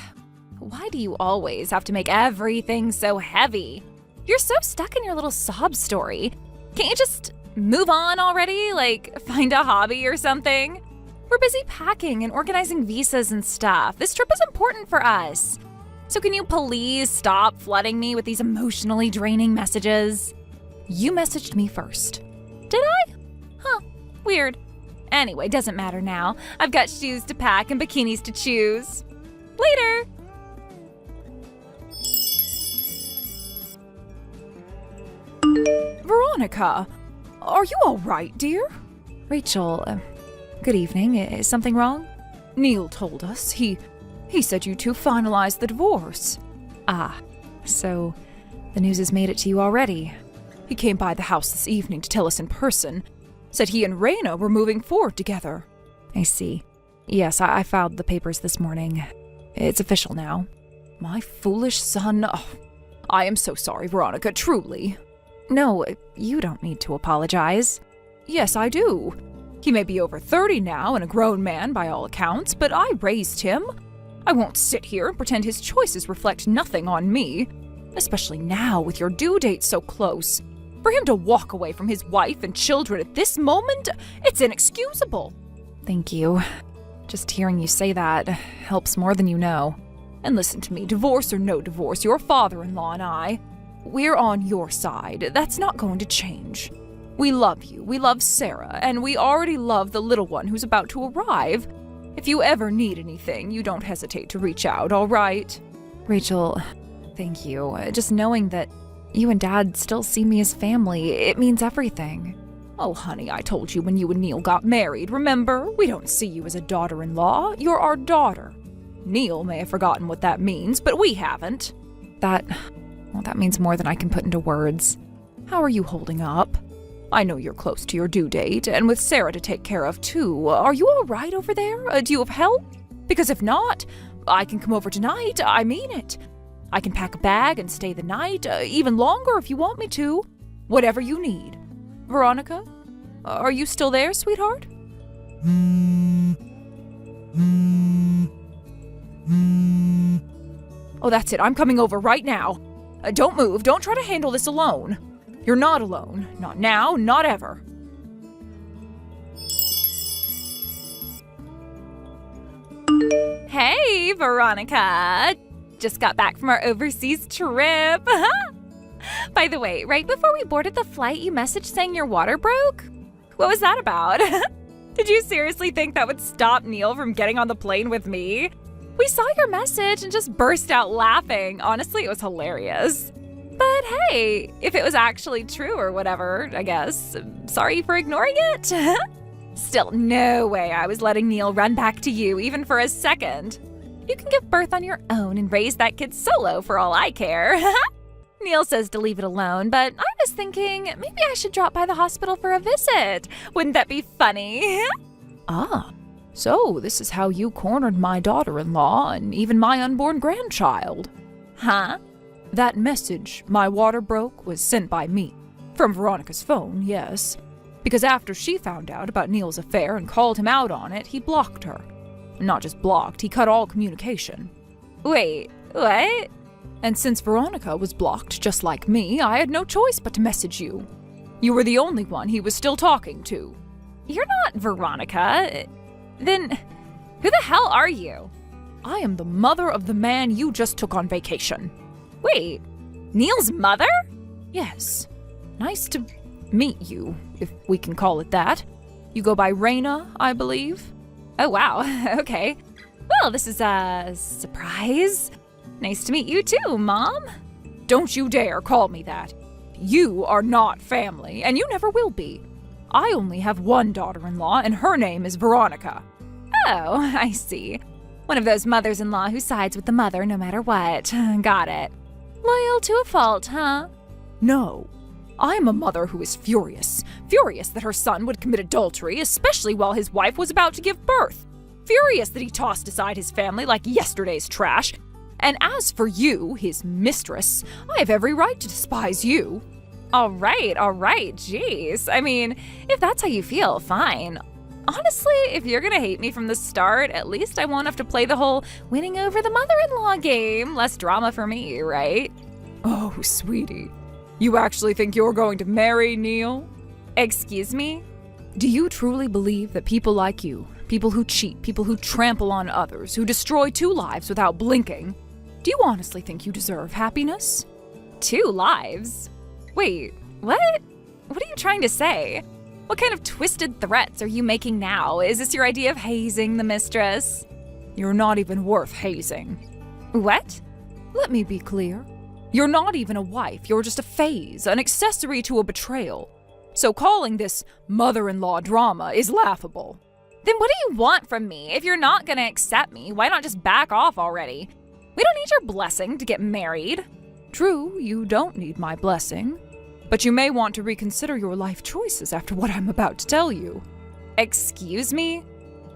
Speaker 1: Why do you always have to make everything so heavy? You're so stuck in your little sob story. Can't you just move on already? Like, find a hobby or something? We're busy packing and organizing visas and stuff. This trip is important for us. So can you please stop flooding me with these emotionally draining messages? You messaged me first. Did I? Huh, weird. Anyway, doesn't matter now. I've got shoes to pack and bikinis to choose. Later! Veronica, are you all right, dear? Rachel, good evening. Is something wrong? Neil told us. He said you two finalized the divorce. Ah, so the news has made it to you already. He came by the house this evening to tell us in person. Said he and Raina were moving forward together. I see. Yes, I filed the papers this morning. It's official now. My foolish son. Oh, I am so sorry, Veronica, truly. No, you don't need to apologize. Yes, I do. He may be over 30 now and a grown man by all accounts, but I raised him. I won't sit here and pretend his choices reflect nothing on me, especially now with your due date so close. For him to walk away from his wife and children at this moment, it's inexcusable. Thank you. Just hearing you say that helps more than you know. And listen to me, divorce or no divorce, your father-in-law and I, we're on your side. That's not going to change. We love you, we love Sarah, and we already love the little one who's about to arrive. If you ever need anything, you don't hesitate to reach out, all right? Rachel, thank you. Just knowing that you and Dad still see me as family, it means everything.
Speaker 3: Oh, honey, I told you when you and Neil got married, remember? We don't see you as a daughter-in-law. You're our daughter. Neil may have forgotten what that means, but we haven't. That means more than I can put into words. How are you holding up? I know you're close to your due date, and with Sarah to take care of too. Are you all right over there? Do you have help? Because if not, I can come over tonight. I mean it. I can pack a bag and stay the night, even longer if you want me to. Whatever you need. Veronica, are you still there, sweetheart? Oh, that's it. I'm coming over right now. Don't move. Don't try to handle this alone. You're not alone. Not now, not ever.
Speaker 1: Hey, Veronica. Just got back from our overseas trip. By the way, right before we boarded the flight, you messaged saying your water broke? What was that about? Did you seriously think that would stop Neil from getting on the plane with me? We saw your message and just burst out laughing. Honestly, it was hilarious. But hey, if it was actually true or whatever, I guess, sorry for ignoring it. Still, no way I was letting Neil run back to you even for a second. You can give birth on your own and raise that kid solo for all I care. Neil says to leave it alone, but I was thinking maybe I should drop by the hospital for a visit. Wouldn't that be funny?
Speaker 3: So this is how you cornered my daughter-in-law and even my unborn grandchild.
Speaker 1: Huh?
Speaker 3: That message, my water broke, was sent by me. From Veronica's phone, yes. Because after she found out about Neil's affair and called him out on it, he blocked her. Not just blocked, he cut all communication.
Speaker 1: Wait, what?
Speaker 3: And since Veronica was blocked just like me, I had no choice but to message you. You were the only one he was still talking to.
Speaker 1: You're not Veronica. Then, who the hell are you?
Speaker 3: I am the mother of the man you just took on vacation.
Speaker 1: Wait, Neil's mother?
Speaker 3: Yes. Nice to meet you, if we can call it that. You go by Raina, I believe.
Speaker 1: Oh, wow. Okay. Well, this is a surprise. Nice to meet you too, Mom.
Speaker 3: Don't you dare call me that. You are not family, and you never will be. I only have one daughter-in-law, and her name is Veronica.
Speaker 1: Oh, I see. One of those mothers-in-law who sides with the mother no matter what. Got it. Loyal to a fault, huh?
Speaker 3: No. I'm a mother who is furious. Furious that her son would commit adultery, especially while his wife was about to give birth. Furious that he tossed aside his family like yesterday's trash. And as for you, his mistress, I have every right to despise you.
Speaker 1: All right, jeez. I mean, if that's how you feel, fine. Honestly, if you're gonna hate me from the start, at least I won't have to play the whole winning over the mother-in-law game. Less drama for me, right?
Speaker 3: Oh, sweetie. You actually think you're going to marry Neil?
Speaker 1: Excuse me?
Speaker 3: Do you truly believe that people like you, people who cheat, people who trample on others, who destroy 2 lives without blinking, do you honestly think you deserve happiness?
Speaker 1: 2 lives? Wait, what? What are you trying to say? What kind of twisted threats are you making now? Is this your idea of hazing the mistress?
Speaker 3: You're not even worth hazing.
Speaker 1: What?
Speaker 3: Let me be clear. You're not even a wife, you're just a phase, an accessory to a betrayal. So calling this mother-in-law drama is laughable.
Speaker 1: Then what do you want from me? If you're not gonna accept me, why not just back off already? We don't need your blessing to get married.
Speaker 3: True, you don't need my blessing. But you may want to reconsider your life choices after what I'm about to tell you.
Speaker 1: Excuse me?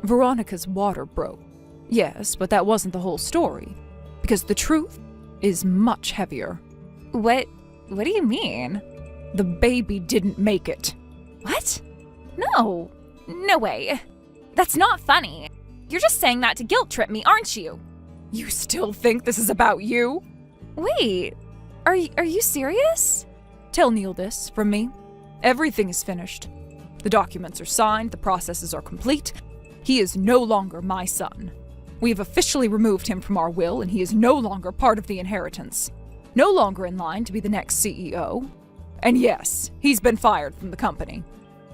Speaker 3: Veronica's water broke. Yes, but that wasn't the whole story. Because the truth is much heavier.
Speaker 1: What do you mean?
Speaker 3: The baby didn't make it.
Speaker 1: What? No way. That's not funny. You're just saying that to guilt trip me, aren't you?
Speaker 3: You still think this is about you?
Speaker 1: Wait, are you serious?
Speaker 3: Tell Neil this from me. Everything is finished. The documents are signed, the processes are complete. He is no longer my son. We have officially removed him from our will, and he is no longer part of the inheritance. No longer in line to be the next CEO. And yes, he's been fired from the company.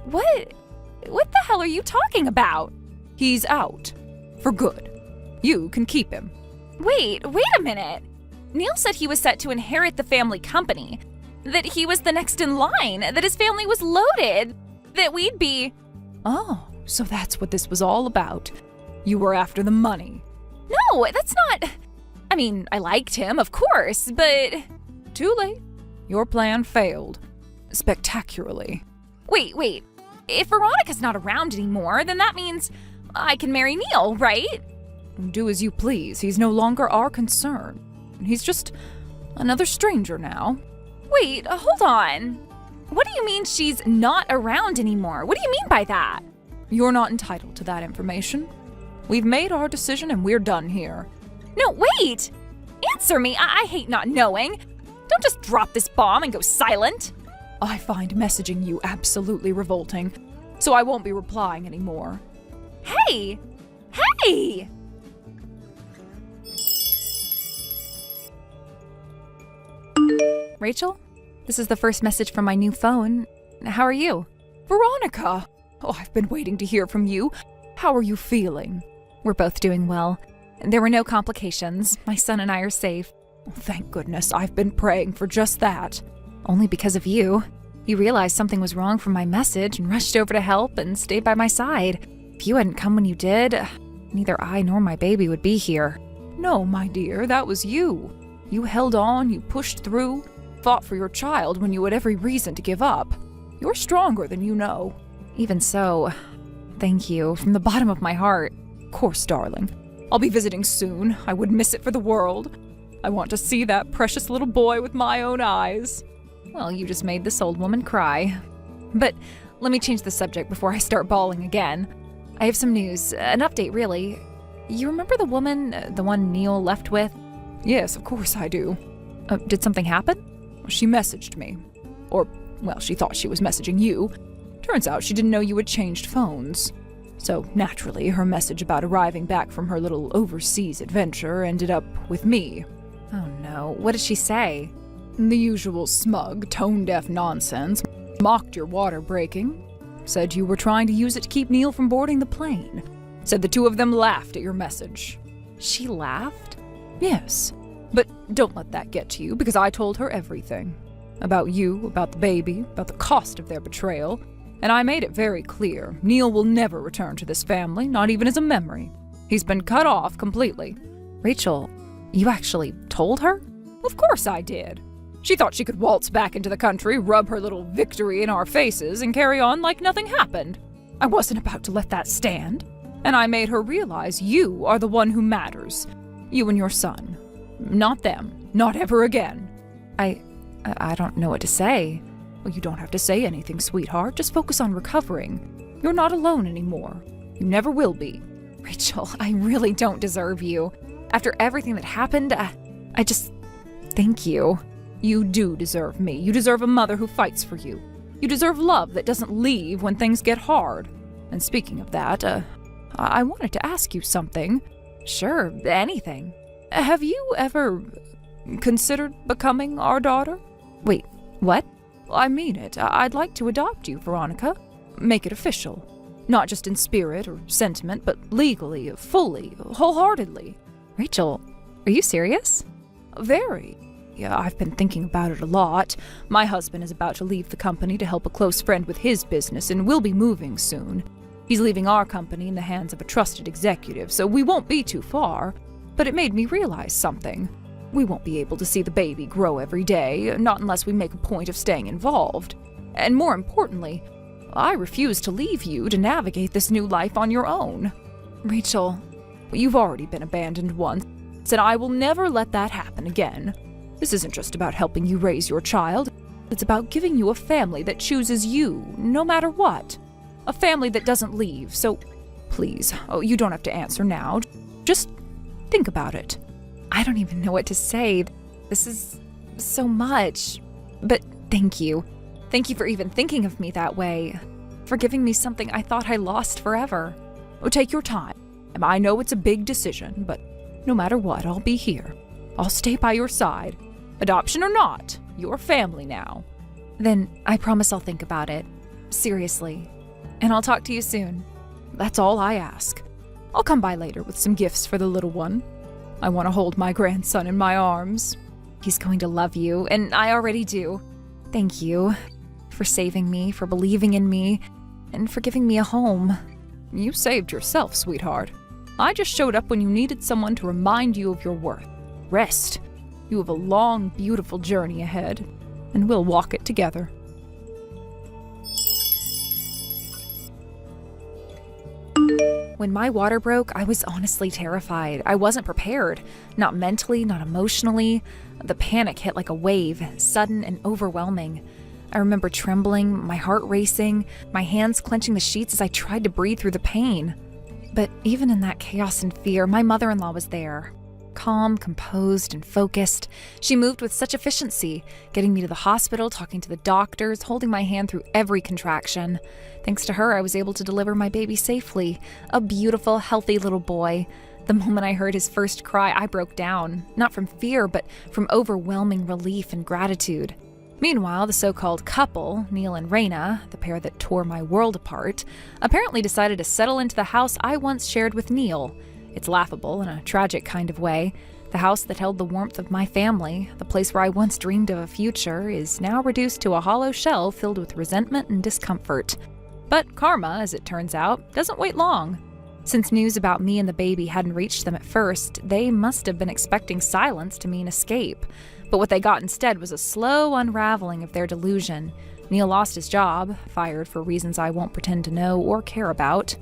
Speaker 1: What the hell are you talking about?
Speaker 3: He's out. For good. You can keep him.
Speaker 1: Wait a minute. Neil said he was set to inherit the family company. That he was the next in line. That his family was loaded. that we'd be.
Speaker 3: Oh, so that's what this was all about. You were after the money.
Speaker 1: No, that's not. I mean, I liked him, of course, but.
Speaker 3: Too late. Your plan failed. Spectacularly.
Speaker 1: Wait. If Veronica's not around anymore, then that means I can marry Neil, right?
Speaker 3: Do as you please. He's no longer our concern. He's just another stranger now.
Speaker 1: Wait, hold on. What do you mean she's not around anymore? What do you mean by that?
Speaker 3: You're not entitled to that information. We've made our decision and we're done here.
Speaker 1: No, wait! Answer me. I hate not knowing. Don't just drop this bomb and go silent.
Speaker 3: I find messaging you absolutely revolting, so I won't be replying anymore.
Speaker 1: Hey! Rachel, this is the first message from my new phone. How are you?
Speaker 3: Veronica! Oh, I've been waiting to hear from you. How are you feeling?
Speaker 1: We're both doing well. There were no complications. My son and I are safe.
Speaker 3: Oh, thank goodness. I've been praying for just that.
Speaker 1: Only because of you. You realized something was wrong from my message and rushed over to help and stayed by my side. If you hadn't come when you did, neither I nor my baby would be here.
Speaker 3: No, my dear, that was you. You held on, you pushed through, fought for your child when you had every reason to give up. You're stronger than you know.
Speaker 1: Even so, thank you from the bottom of my heart.
Speaker 3: Of course, darling. I'll be visiting soon. I would miss it for the world. I want to see that precious little boy with my own eyes.
Speaker 1: Well, you just made this old woman cry. But let me change the subject before I start bawling again. I have some news, an update really. You remember the woman, the one Neil left with?
Speaker 3: Yes, of course I do.
Speaker 1: Did something happen?
Speaker 3: She messaged me. Or, well, she thought she was messaging you. Turns out she didn't know you had changed phones. So, naturally, her message about arriving back from her little overseas adventure ended up with me.
Speaker 1: Oh no, what did she say?
Speaker 3: The usual smug, tone-deaf nonsense. Mocked your water breaking. Said you were trying to use it to keep Neil from boarding the plane. Said the two of them laughed at your message.
Speaker 1: She laughed?
Speaker 3: Yes. But don't let that get to you, because I told her everything. About you, about the baby, about the cost of their betrayal. And I made it very clear, Neil will never return to this family, not even as a memory. He's been cut off completely.
Speaker 1: Rachel, you actually told her?
Speaker 3: Of course I did. She thought she could waltz back into the country, rub her little victory in our faces, and carry on like nothing happened. I wasn't about to let that stand. And I made her realize you are the one who matters. You and your son. Not them. Not ever again.
Speaker 1: I don't know what to say.
Speaker 3: Well, you don't have to say anything, sweetheart. Just focus on recovering. You're not alone anymore. You never will be.
Speaker 1: Rachel, I really don't deserve you. After everything that happened, I just... Thank you.
Speaker 3: You do deserve me. You deserve a mother who fights for you. You deserve love that doesn't leave when things get hard. And speaking of that, I wanted to ask you something.
Speaker 1: Sure, anything.
Speaker 3: Have you ever considered becoming our daughter?
Speaker 1: Wait, what?
Speaker 3: I mean it. I'd like to adopt you, Veronica. Make it official. Not just in spirit or sentiment, but legally, fully, wholeheartedly.
Speaker 1: Rachel, are you serious?
Speaker 3: Very. Yeah, I've been thinking about it a lot. My husband is about to leave the company to help a close friend with his business, and we'll be moving soon. He's leaving our company in the hands of a trusted executive, so we won't be too far. But it made me realize something. We won't be able to see the baby grow every day, not unless we make a point of staying involved. And more importantly, I refuse to leave you to navigate this new life on your own. Rachel, you've already been abandoned once, and I will never let that happen again. This isn't just about helping you raise your child. It's about giving you a family that chooses you, no matter what. A family that doesn't leave, so please, you don't have to answer now. Just think about it.
Speaker 1: I don't even know what to say. This is so much. But thank you. Thank you for even thinking of me that way. For giving me something I thought I lost forever.
Speaker 3: Take your time. I know it's a big decision, but no matter what, I'll be here. I'll stay by your side. Adoption or not, you're family now.
Speaker 1: Then I promise I'll think about it. Seriously. And I'll talk to you soon.
Speaker 3: That's all I ask. I'll come by later with some gifts for the little one. I want to hold my grandson in my arms.
Speaker 1: He's going to love you, and I already do. Thank you for saving me, for believing in me, and for giving me a home.
Speaker 3: You saved yourself, sweetheart. I just showed up when you needed someone to remind you of your worth. Rest. You have a long, beautiful journey ahead, and we'll walk it together.
Speaker 1: When my water broke, I was honestly terrified. I wasn't prepared. Not mentally, not emotionally. The panic hit like a wave, sudden and overwhelming. I remember trembling, my heart racing, my hands clenching the sheets as I tried to breathe through the pain. But even in that chaos and fear, my mother-in-law was there. Calm, composed, and focused. She moved with such efficiency, getting me to the hospital, talking to the doctors, holding my hand through every contraction. Thanks to her, I was able to deliver my baby safely. A beautiful, healthy little boy. The moment I heard his first cry, I broke down. Not from fear, but from overwhelming relief and gratitude. Meanwhile, the so-called couple, Neil and Raina, the pair that tore my world apart, apparently decided to settle into the house I once shared with Neil. It's laughable in a tragic kind of way. The house that held the warmth of my family, the place where I once dreamed of a future, is now reduced to a hollow shell filled with resentment and discomfort. But karma, as it turns out, doesn't wait long. Since news about me and the baby hadn't reached them at first, they must have been expecting silence to mean escape. But what they got instead was a slow unraveling of their delusion. Neil lost his job, fired for reasons I won't pretend to know or care about.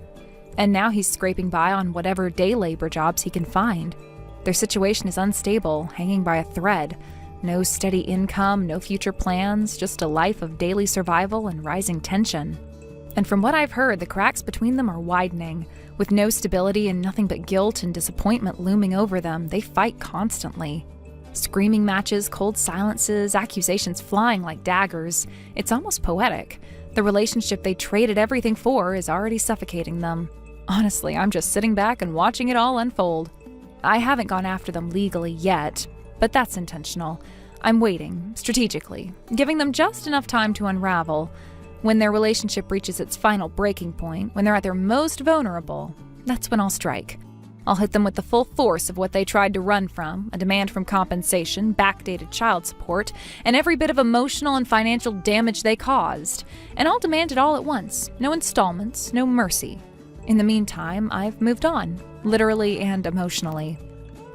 Speaker 1: And now he's scraping by on whatever day labor jobs he can find. Their situation is unstable, hanging by a thread. No steady income, no future plans, just a life of daily survival and rising tension. And from what I've heard, the cracks between them are widening. With no stability and nothing but guilt and disappointment looming over them, they fight constantly. Screaming matches, cold silences, accusations flying like daggers. It's almost poetic. The relationship they traded everything for is already suffocating them. Honestly, I'm just sitting back and watching it all unfold. I haven't gone after them legally yet, but that's intentional. I'm waiting, strategically, giving them just enough time to unravel. When their relationship reaches its final breaking point, when they're at their most vulnerable, that's when I'll strike. I'll hit them with the full force of what they tried to run from, a demand from compensation, backdated child support, and every bit of emotional and financial damage they caused. And I'll demand it all at once. No installments, no mercy. In the meantime, I've moved on, literally and emotionally.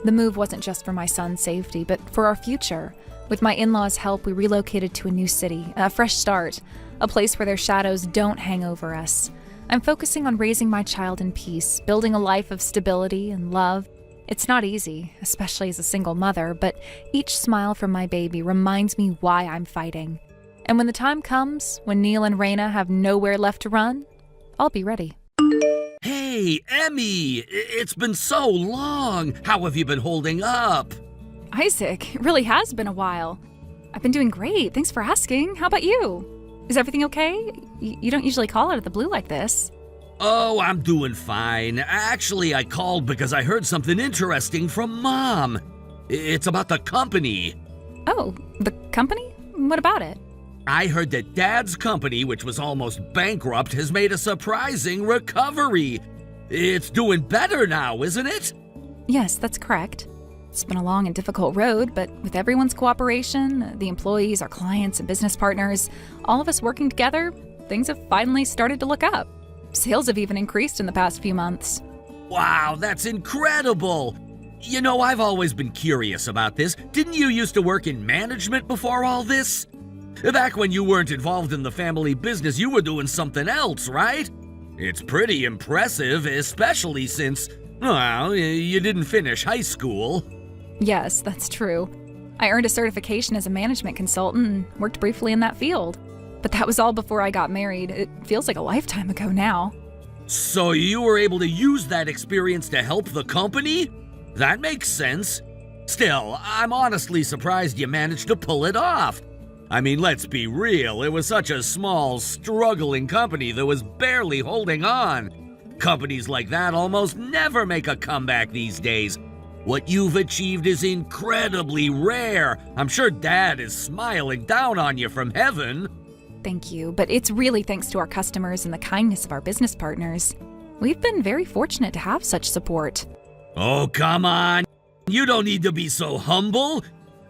Speaker 1: The move wasn't just for my son's safety, but for our future. With my in-laws' help, we relocated to a new city, a fresh start, a place where their shadows don't hang over us. I'm focusing on raising my child in peace, building a life of stability and love. It's not easy, especially as a single mother, but each smile from my baby reminds me why I'm fighting. And when the time comes, when Neil and Raina have nowhere left to run, I'll be ready.
Speaker 2: Hey, Emmy! It's been so long! How have you been holding up?
Speaker 3: Isaac, it really has been a while. I've been doing great. Thanks for asking. How about you? Is everything okay? You don't usually call out of the blue like this.
Speaker 2: Oh, I'm doing fine. Actually, I called because I heard something interesting from Mom. It's about the company.
Speaker 3: Oh, the company? What about it?
Speaker 2: I heard that Dad's company, which was almost bankrupt, has made a surprising recovery. It's doing better now, isn't it?
Speaker 3: Yes, that's correct. It's been a long and difficult road, but with everyone's cooperation, the employees, our clients, and business partners, all of us working together, things have finally started to look up. Sales have even increased in the past few months.
Speaker 2: Wow, that's incredible! You know, I've always been curious about this. Didn't you used to work in management before all this? Back when you weren't involved in the family business, you were doing something else, right? It's pretty impressive, especially since, well, you didn't finish high school.
Speaker 3: Yes, that's true. I earned a certification as a management consultant and worked briefly in that field. But that was all before I got married. It feels like a lifetime ago now.
Speaker 2: So you were able to use that experience to help the company? That makes sense. Still, I'm honestly surprised you managed to pull it off. I mean, let's be real, it was such a small, struggling company that was barely holding on. Companies like that almost never make a comeback these days. What you've achieved is incredibly rare. I'm sure Dad is smiling down on you from heaven.
Speaker 3: Thank you, but it's really thanks to our customers and the kindness of our business partners. We've been very fortunate to have such support.
Speaker 2: Oh, come on. You don't need to be so humble.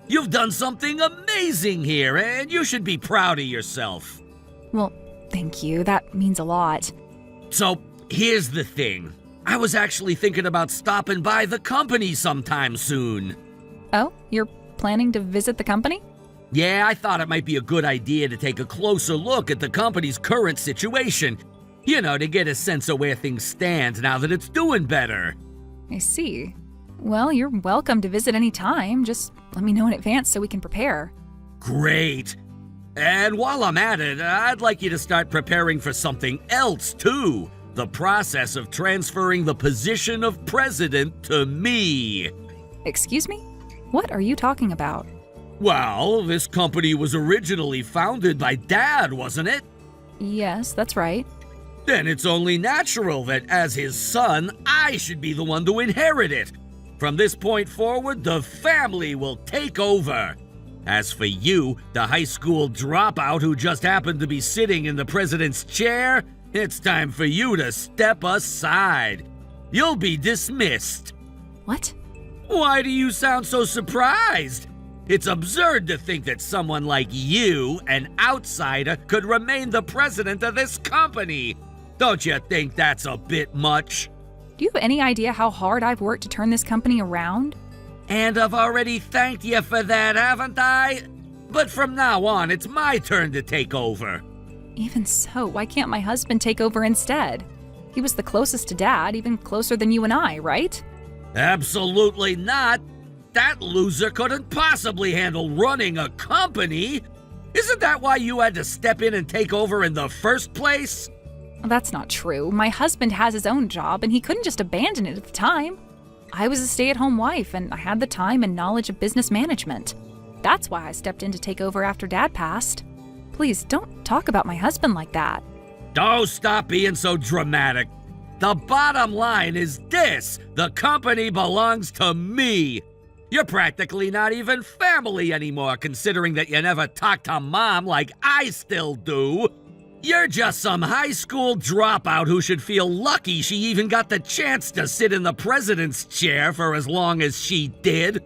Speaker 2: You've done something amazing here, and you should be proud of yourself.
Speaker 3: Well,
Speaker 1: Thank you, that means a lot.
Speaker 2: So, here's the thing. I was actually thinking about stopping by the company sometime soon.
Speaker 1: Oh, you're planning to visit the company?
Speaker 2: Yeah, I thought it might be a good idea to take a closer look at the company's current situation. You know, to get a sense of where things stand now that it's doing better.
Speaker 1: I see. Well, you're welcome to visit any time. Just let me know in advance so we can prepare.
Speaker 2: Great. And while I'm at it, I'd like you to start preparing for something else, too. The process of transferring the position of president to me.
Speaker 1: Excuse me? What are you talking about?
Speaker 2: Well, this company was originally founded by Dad, wasn't it?
Speaker 1: Yes, that's right.
Speaker 2: Then it's only natural that as his son, I should be the one to inherit it. From this point forward, the family will take over. As for you, the high school dropout who just happened to be sitting in the president's chair, it's time for you to step aside. You'll be dismissed.
Speaker 1: What?
Speaker 2: Why do you sound so surprised? It's absurd to think that someone like you, an outsider, could remain the president of this company. Don't you think that's a bit much?
Speaker 1: Do you have any idea how hard I've worked to turn this company around?
Speaker 2: And I've already thanked you for that, haven't I? But from now on, it's my turn to take over.
Speaker 1: Even so, why can't my husband take over instead? He was the closest to Dad, even closer than you and I, right?
Speaker 2: Absolutely not. That loser couldn't possibly handle running a company. Isn't that why you had to step in and take over in the first place?
Speaker 1: That's not true. My husband has his own job, and he couldn't just abandon it at the time. I was a stay-at-home wife, and I had the time and knowledge of business management. That's why I stepped in to take over after Dad passed. Please, don't talk about my husband like that.
Speaker 2: Oh, stop being so dramatic. The bottom line is this: the company belongs to me. You're practically not even family anymore, considering that you never talk to Mom like I still do. You're just some high school dropout who should feel lucky she even got the chance to sit in the president's chair for as long as she did.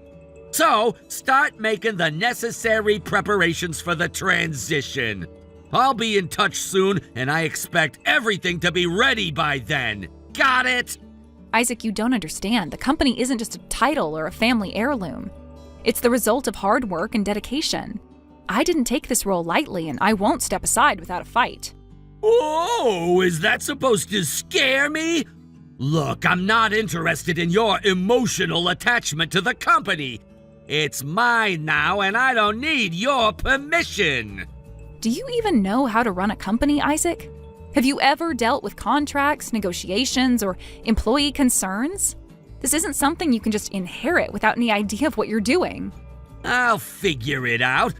Speaker 2: So, start making the necessary preparations for the transition. I'll be in touch soon, and I expect everything to be ready by then. Got it?
Speaker 1: Isaac, you don't understand. The company isn't just a title or a family heirloom. It's the result of hard work and dedication. I didn't take this role lightly, and I won't step aside without a fight.
Speaker 2: Oh, is that supposed to scare me? Look, I'm not interested in your emotional attachment to the company. It's mine now, and I don't need your permission.
Speaker 1: Do you even know how to run a company, Isaac? Have you ever dealt with contracts, negotiations, or employee concerns? This isn't something you can just inherit without any idea of what you're doing.
Speaker 2: I'll figure it out.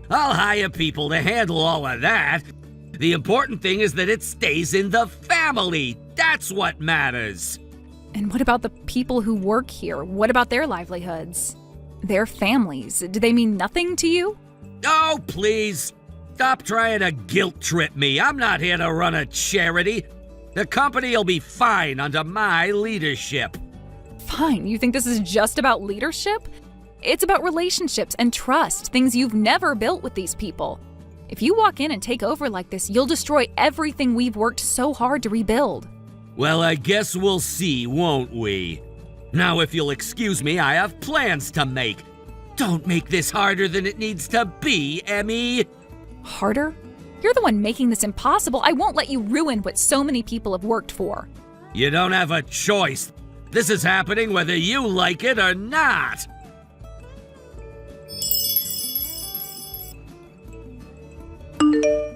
Speaker 2: I'll hire people to handle all of that. The important thing is that it stays in the family. That's what matters.
Speaker 1: And what about the people who work here? What about their livelihoods? Their families? Do they mean nothing to you?
Speaker 2: Oh, please. Stop trying to guilt trip me. I'm not here to run a charity. The company will be fine under my leadership.
Speaker 1: Fine, you think this is just about leadership? It's about relationships and trust, things you've never built with these people. If you walk in and take over like this, you'll destroy everything we've worked so hard to rebuild.
Speaker 2: Well, I guess we'll see, won't we? Now, if you'll excuse me, I have plans to make. Don't make this harder than it needs to be, Emmy.
Speaker 1: Harder? You're the one making this impossible. I won't let you ruin what so many people have worked for.
Speaker 2: You don't have a choice. This is happening whether you like it or not.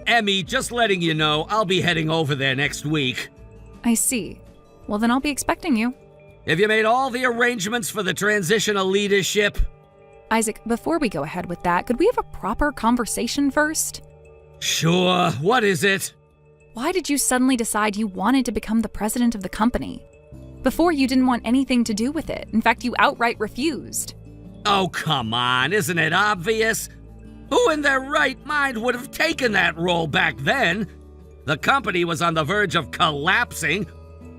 Speaker 2: Emmy, just letting you know, I'll be heading over there next week.
Speaker 1: I see. Well, then I'll be expecting you.
Speaker 2: Have you made all the arrangements for the transition of leadership?
Speaker 1: Isaac, before we go ahead with that, could we have a proper conversation first?
Speaker 2: Sure. What is it?
Speaker 1: Why did you suddenly decide you wanted to become the president of the company? Before, you didn't want anything to do with it. In fact, you outright refused.
Speaker 2: Oh, come on. Isn't it obvious? Who in their right mind would have taken that role back then? The company was on the verge of collapsing.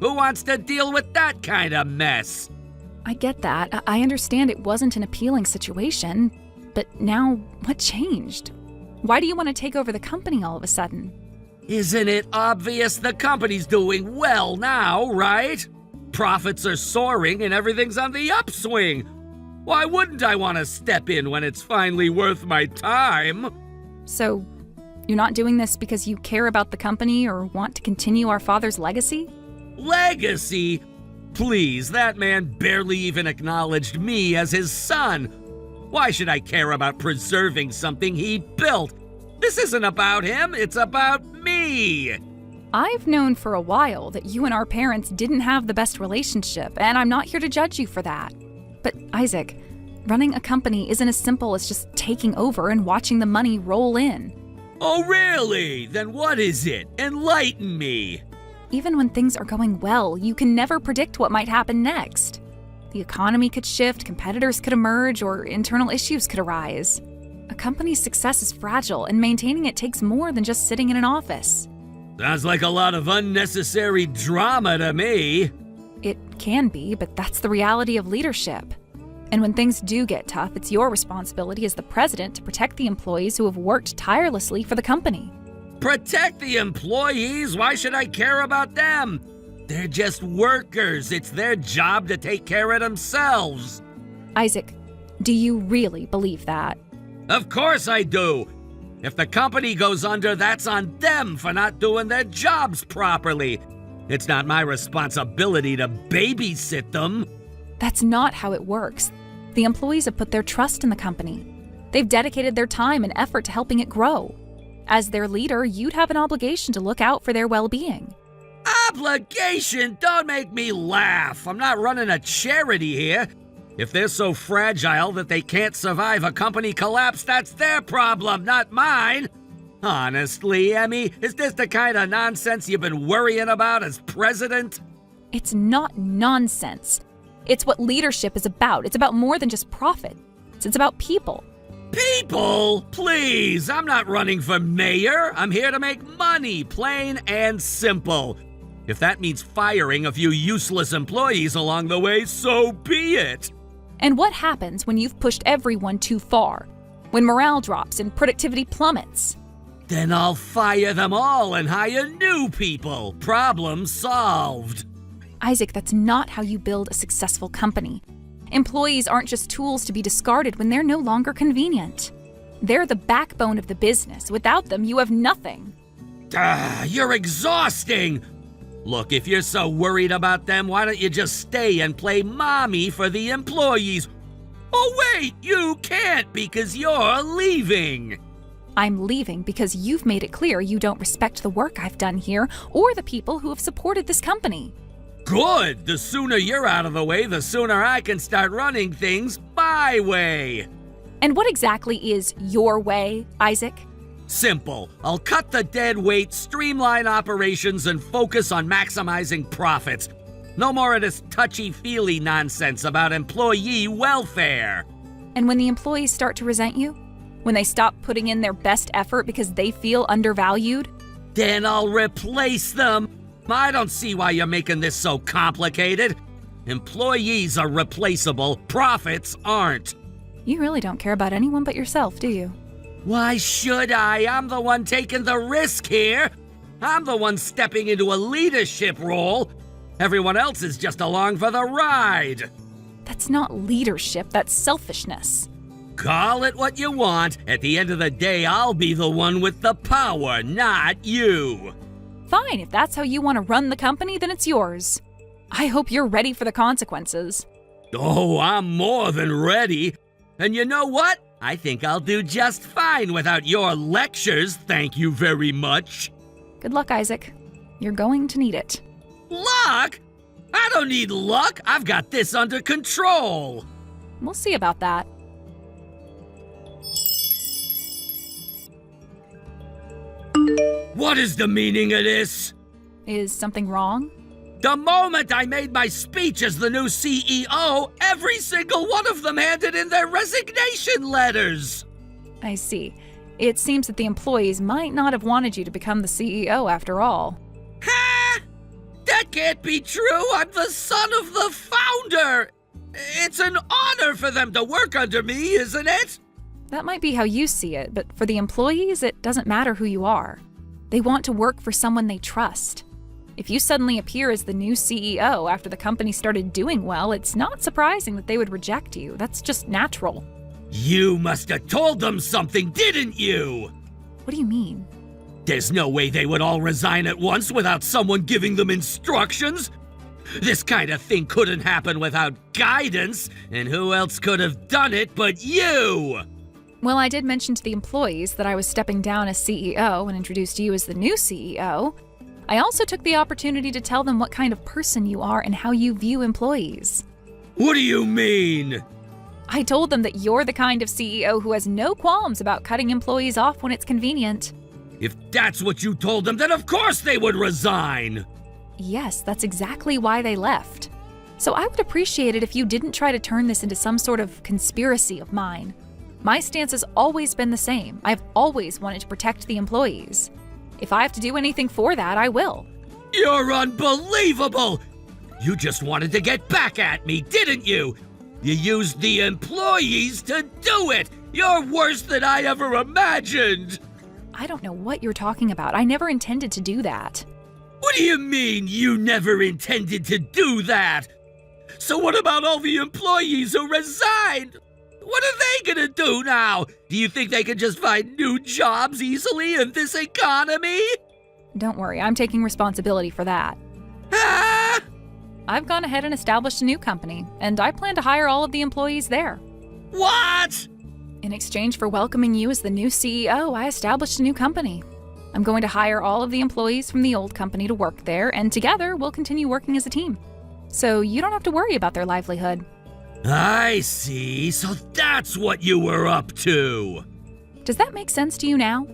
Speaker 2: Who wants to deal with that kind of mess?
Speaker 1: I get that. I understand it wasn't an appealing situation. But now, what changed? Why do you want to take over the company all of a sudden?
Speaker 2: Isn't it obvious the company's doing well now, right? Profits are soaring and everything's on the upswing. Why wouldn't I want to step in when it's finally worth my time?
Speaker 3: So, you're not doing this because you care about the company or want to continue our father's legacy?
Speaker 2: Legacy? Please, that man barely even acknowledged me as his son. Why should I care about preserving something he built? This isn't about him, it's about me.
Speaker 3: I've known for a while that you and our parents didn't have the best relationship, and I'm not here to judge you for that. But Isaac, running a company isn't as simple as just taking over and watching the money roll in.
Speaker 2: Oh, really? Then what is it? Enlighten me.
Speaker 3: Even when things are going well, you can never predict what might happen next. The economy could shift, competitors could emerge, or internal issues could arise. A company's success is fragile, and maintaining it takes more than just sitting in an office.
Speaker 2: Sounds like a lot of unnecessary drama to me.
Speaker 3: It can be, but that's the reality of leadership. And when things do get tough, it's your responsibility as the president to protect the employees who have worked tirelessly for the company.
Speaker 2: Protect the employees? Why should I care about them? They're just workers. It's their job to take care of themselves.
Speaker 3: Isaac, do you really believe that?
Speaker 2: Of course I do. If the company goes under, that's on them for not doing their jobs properly. It's not my responsibility to babysit them.
Speaker 3: That's not how it works. The employees have put their trust in the company. They've dedicated their time and effort to helping it grow. As their leader, you'd have an obligation to look out for their well-being.
Speaker 2: Obligation? Don't make me laugh. I'm not running a charity here. If they're so fragile that they can't survive a company collapse, that's their problem, not mine. Honestly, Emmy, is this the kind of nonsense you've been worrying about as president?
Speaker 3: It's not nonsense. It's what leadership is about. It's about more than just profit. It's about people.
Speaker 2: People? Please, I'm not running for mayor. I'm here to make money, plain and simple. If that means firing a few useless employees along the way, so be it.
Speaker 3: And what happens when you've pushed everyone too far? When morale drops and productivity plummets?
Speaker 2: Then I'll fire them all and hire new people. Problem solved.
Speaker 3: Isaac, that's not how you build a successful company. Employees aren't just tools to be discarded when they're no longer convenient. They're the backbone of the business. Without them, you have nothing.
Speaker 2: You're exhausting. Look, if you're so worried about them, why don't you just stay and play mommy for the employees? Oh, wait, you can't because you're leaving.
Speaker 3: I'm leaving because you've made it clear you don't respect the work I've done here or the people who have supported this company.
Speaker 2: Good! The sooner you're out of the way, the sooner I can start running things my way.
Speaker 3: And what exactly is your way, Isaac?
Speaker 2: Simple. I'll cut the dead weight, streamline operations, and focus on maximizing profits. No more of this touchy-feely nonsense about employee welfare.
Speaker 3: And when the employees start to resent you? When they stop putting in their best effort because they feel undervalued?
Speaker 2: Then I'll replace them. I don't see why you're making this so complicated. Employees are replaceable, profits aren't.
Speaker 3: You really don't care about anyone but yourself, do you?
Speaker 2: Why should I? I'm the one taking the risk here. I'm the one stepping into a leadership role. Everyone else is just along for the ride.
Speaker 3: That's not leadership, that's selfishness.
Speaker 2: Call it what you want. At the end of the day, I'll be the one with the power, not you.
Speaker 3: Fine, if that's how you want to run the company, then it's yours. I hope you're ready for the consequences.
Speaker 2: Oh, I'm more than ready. And you know what? I think I'll do just fine without your lectures, thank you very much.
Speaker 3: Good luck, Isaac. You're going to need it.
Speaker 2: Luck? I don't need luck. I've got this under control.
Speaker 3: We'll see about that.
Speaker 2: What is the meaning of this?
Speaker 3: Is something wrong?
Speaker 2: The moment I made my speech as the new CEO, every single one of them handed in their resignation letters.
Speaker 3: I see. It seems that the employees might not have wanted you to become the CEO after all.
Speaker 2: Ha! That can't be true. I'm the son of the founder. It's an honor for them to work under me, isn't it?
Speaker 3: That might be how you see it, but for the employees, it doesn't matter who you are.
Speaker 1: They want to work for someone they trust. If you suddenly appear as the new CEO after the company started doing well, it's not surprising that they would reject you. That's just natural.
Speaker 2: You must have told them something, didn't you?
Speaker 1: What do you mean?
Speaker 2: There's no way they would all resign at once without someone giving them instructions. This kind of thing couldn't happen without guidance, and who else could have done it but you?
Speaker 1: Well, I did mention to the employees that I was stepping down as CEO and introduced you as the new CEO. I also took the opportunity to tell them what kind of person you are and how you view employees.
Speaker 2: What do you mean?
Speaker 1: I told them that you're the kind of CEO who has no qualms about cutting employees off when it's convenient.
Speaker 2: If that's what you told them, then of course they would resign!
Speaker 1: Yes, that's exactly why they left. So I would appreciate it if you didn't try to turn this into some sort of conspiracy of mine. My stance has always been the same. I've always wanted to protect the employees. If I have to do anything for that, I will.
Speaker 2: You're unbelievable! You just wanted to get back at me, didn't you? You used the employees to do it! You're worse than I ever imagined!
Speaker 1: I don't know what you're talking about. I never intended to do that.
Speaker 2: What do you mean you never intended to do that? So what about all the employees who resigned? What are they gonna do now? Do you think they can just find new jobs easily in this economy?
Speaker 1: Don't worry, I'm taking responsibility for that.
Speaker 2: Ah!
Speaker 1: I've gone ahead and established a new company, and I plan to hire all of the employees there.
Speaker 2: What?
Speaker 1: In exchange for welcoming you as the new CEO, I established a new company. I'm going to hire all of the employees from the old company to work there, and together we'll continue working as a team. So you don't have to worry about their livelihood.
Speaker 2: I see. So that's what you were up to.
Speaker 1: Does that make sense to you now?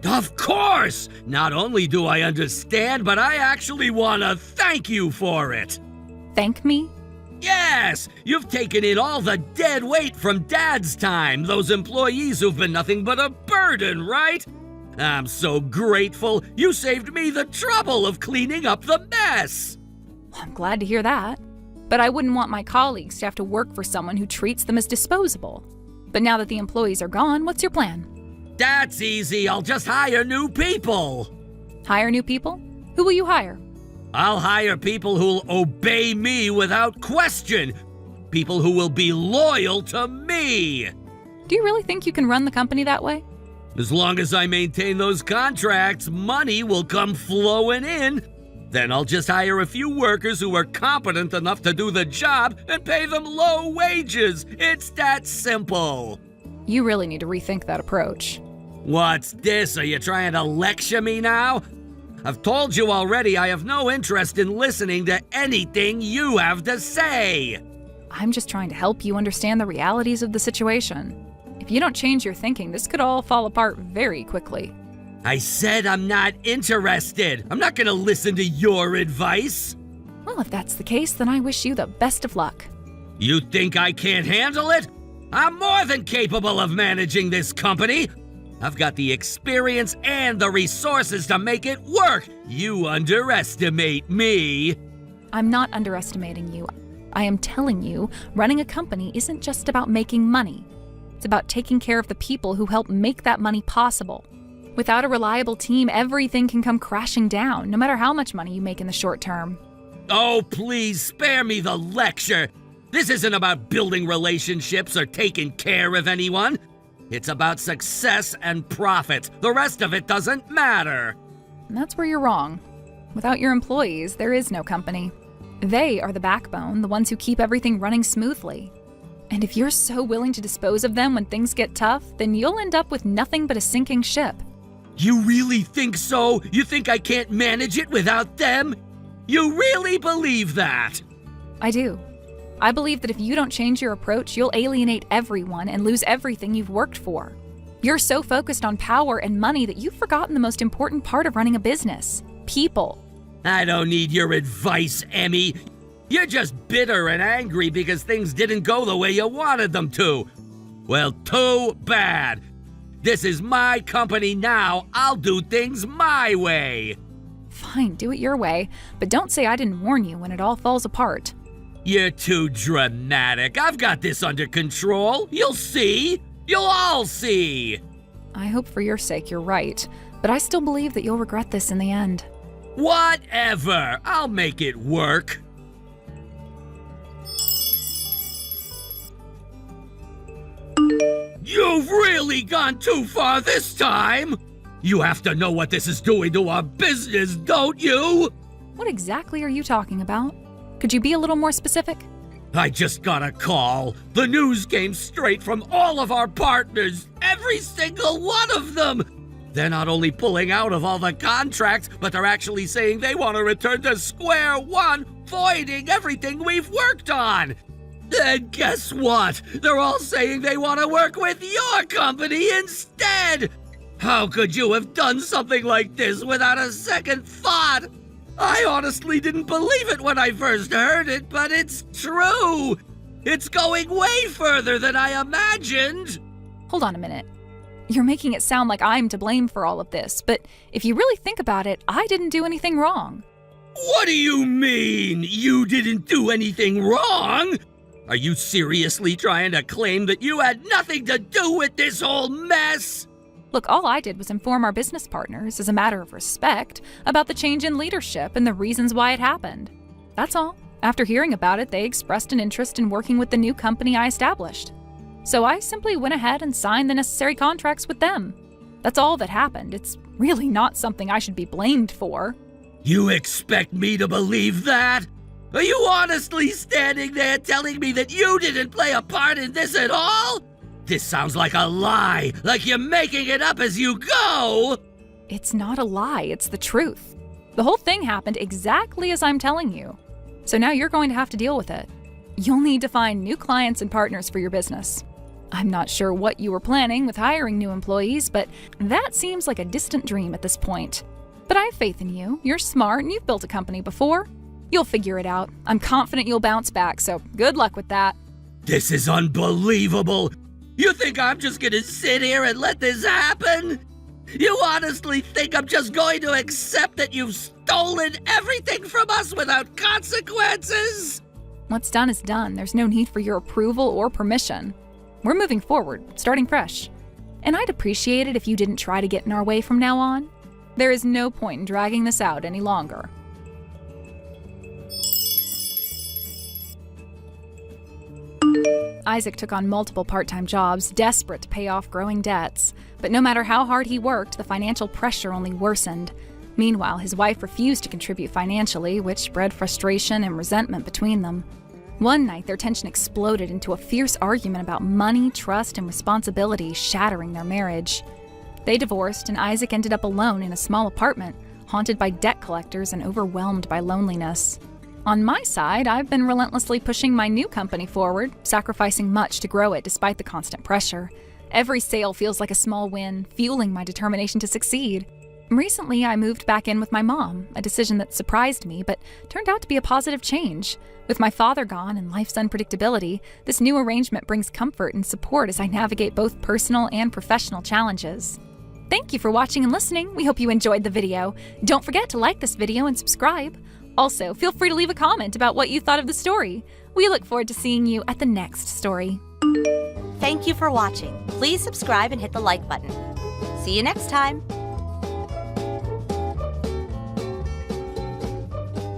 Speaker 2: Of course! Not only do I understand, but I actually want to thank you for it.
Speaker 1: Thank me?
Speaker 2: Yes! You've taken in all the dead weight from Dad's time, those employees who've been nothing but a burden, right? I'm so grateful you saved me the trouble of cleaning up the mess.
Speaker 1: I'm glad to hear that. But I wouldn't want my colleagues to have to work for someone who treats them as disposable. But now that the employees are gone, what's your plan?
Speaker 2: That's easy. I'll just hire new people.
Speaker 1: Hire new people? Who will you hire?
Speaker 2: I'll hire people who'll obey me without question. People who will be loyal to me.
Speaker 1: Do you really think you can run the company that way?
Speaker 2: As long as I maintain those contracts, money will come flowing in. Then I'll just hire a few workers who are competent enough to do the job and pay them low wages. It's that simple.
Speaker 1: You really need to rethink that approach.
Speaker 2: What's this? Are you trying to lecture me now? I've told you already I have no interest in listening to anything you have to say.
Speaker 1: I'm just trying to help you understand the realities of the situation. If you don't change your thinking, this could all fall apart very quickly.
Speaker 2: I said I'm not interested. I'm not gonna listen to your advice.
Speaker 1: Well, if that's the case, then I wish you the best of luck.
Speaker 2: You think I can't handle it? I'm more than capable of managing this company. I've got the experience and the resources to make it work. You underestimate me.
Speaker 1: I'm not underestimating you. I am telling you, running a company isn't just about making money. It's about taking care of the people who help make that money possible. Without a reliable team, everything can come crashing down, no matter how much money you make in the short term.
Speaker 2: Oh, please spare me the lecture. This isn't about building relationships or taking care of anyone. It's about success and profit. The rest of it doesn't matter.
Speaker 1: And that's where you're wrong. Without your employees, there is no company. They are the backbone, the ones who keep everything running smoothly. And if you're so willing to dispose of them when things get tough, then you'll end up with nothing but a sinking ship.
Speaker 2: You really think so? You think I can't manage it without them? You really believe that?
Speaker 1: I do. I believe that if you don't change your approach, you'll alienate everyone and lose everything you've worked for. You're so focused on power and money that you've forgotten the most important part of running a business: people.
Speaker 2: I don't need your advice, Emmy. You're just bitter and angry because things didn't go the way you wanted them to. Well, too bad. This is my company now. I'll do things my way.
Speaker 1: Fine, do it your way, but don't say I didn't warn you when it all falls apart.
Speaker 2: You're too dramatic. I've got this under control. You'll see. You'll all see.
Speaker 1: I hope for your sake you're right, but I still believe that you'll regret this in the end.
Speaker 2: Whatever! I'll make it work. You've really gone too far this time! You have to know what this is doing to our business, don't you?
Speaker 1: What exactly are you talking about? Could you be a little more specific?
Speaker 2: I just got a call. The news came straight from all of our partners, every single one of them. They're not only pulling out of all the contracts, but they're actually saying they want to return to square one, voiding everything we've worked on. And guess what? They're all saying they want to work with your company instead. How could you have done something like this without a second thought? I honestly didn't believe it when I first heard it, but it's true. It's going way further than I imagined.
Speaker 1: Hold on a minute. You're making it sound like I'm to blame for all of this, but if you really think about it, I didn't do anything wrong.
Speaker 2: What do you mean, you didn't do anything wrong? Are you seriously trying to claim that you had nothing to do with this whole mess?
Speaker 1: Look, all I did was inform our business partners, as a matter of respect, about the change in leadership and the reasons why it happened. That's all. After hearing about it, they expressed an interest in working with the new company I established. So I simply went ahead and signed the necessary contracts with them. That's all that happened. It's really not something I should be blamed for.
Speaker 2: You expect me to believe that? Are you honestly standing there telling me that you didn't play a part in this at all? This sounds like a lie, like you're making it up as you go!
Speaker 1: It's not a lie, it's the truth. The whole thing happened exactly as I'm telling you. So now you're going to have to deal with it. You'll need to find new clients and partners for your business. I'm not sure what you were planning with hiring new employees, but that seems like a distant dream at this point. But I have faith in you. You're smart and you've built a company before. You'll figure it out. I'm confident you'll bounce back, so good luck with that.
Speaker 2: This is unbelievable! You think I'm just gonna sit here and let this happen? You honestly think I'm just going to accept that you've stolen everything from us without consequences?
Speaker 1: What's done is done. There's no need for your approval or permission. We're moving forward, starting fresh. And I'd appreciate it if you didn't try to get in our way from now on. There is no point in dragging this out any longer. Isaac took on multiple part-time jobs, desperate to pay off growing debts. But no matter how hard he worked, the financial pressure only worsened. Meanwhile, his wife refused to contribute financially, which bred frustration and resentment between them. One night, their tension exploded into a fierce argument about money, trust, and responsibility, shattering their marriage. They divorced, and Isaac ended up alone in a small apartment, haunted by debt collectors and overwhelmed by loneliness. On my side, I've been relentlessly pushing my new company forward, sacrificing much to grow it despite the constant pressure. Every sale feels like a small win, fueling my determination to succeed. Recently, I moved back in with my mom, a decision that surprised me but turned out to be a positive change. With my father gone and life's unpredictability, this new arrangement brings comfort and support as I navigate both personal and professional challenges. Thank you for watching and listening. We hope you enjoyed the video. Don't forget to like this video and subscribe. Also, feel free to leave a comment about what you thought of the story. We look forward to seeing you at the next story.
Speaker 4: Thank you for watching. Please subscribe and hit the like button. See you next time.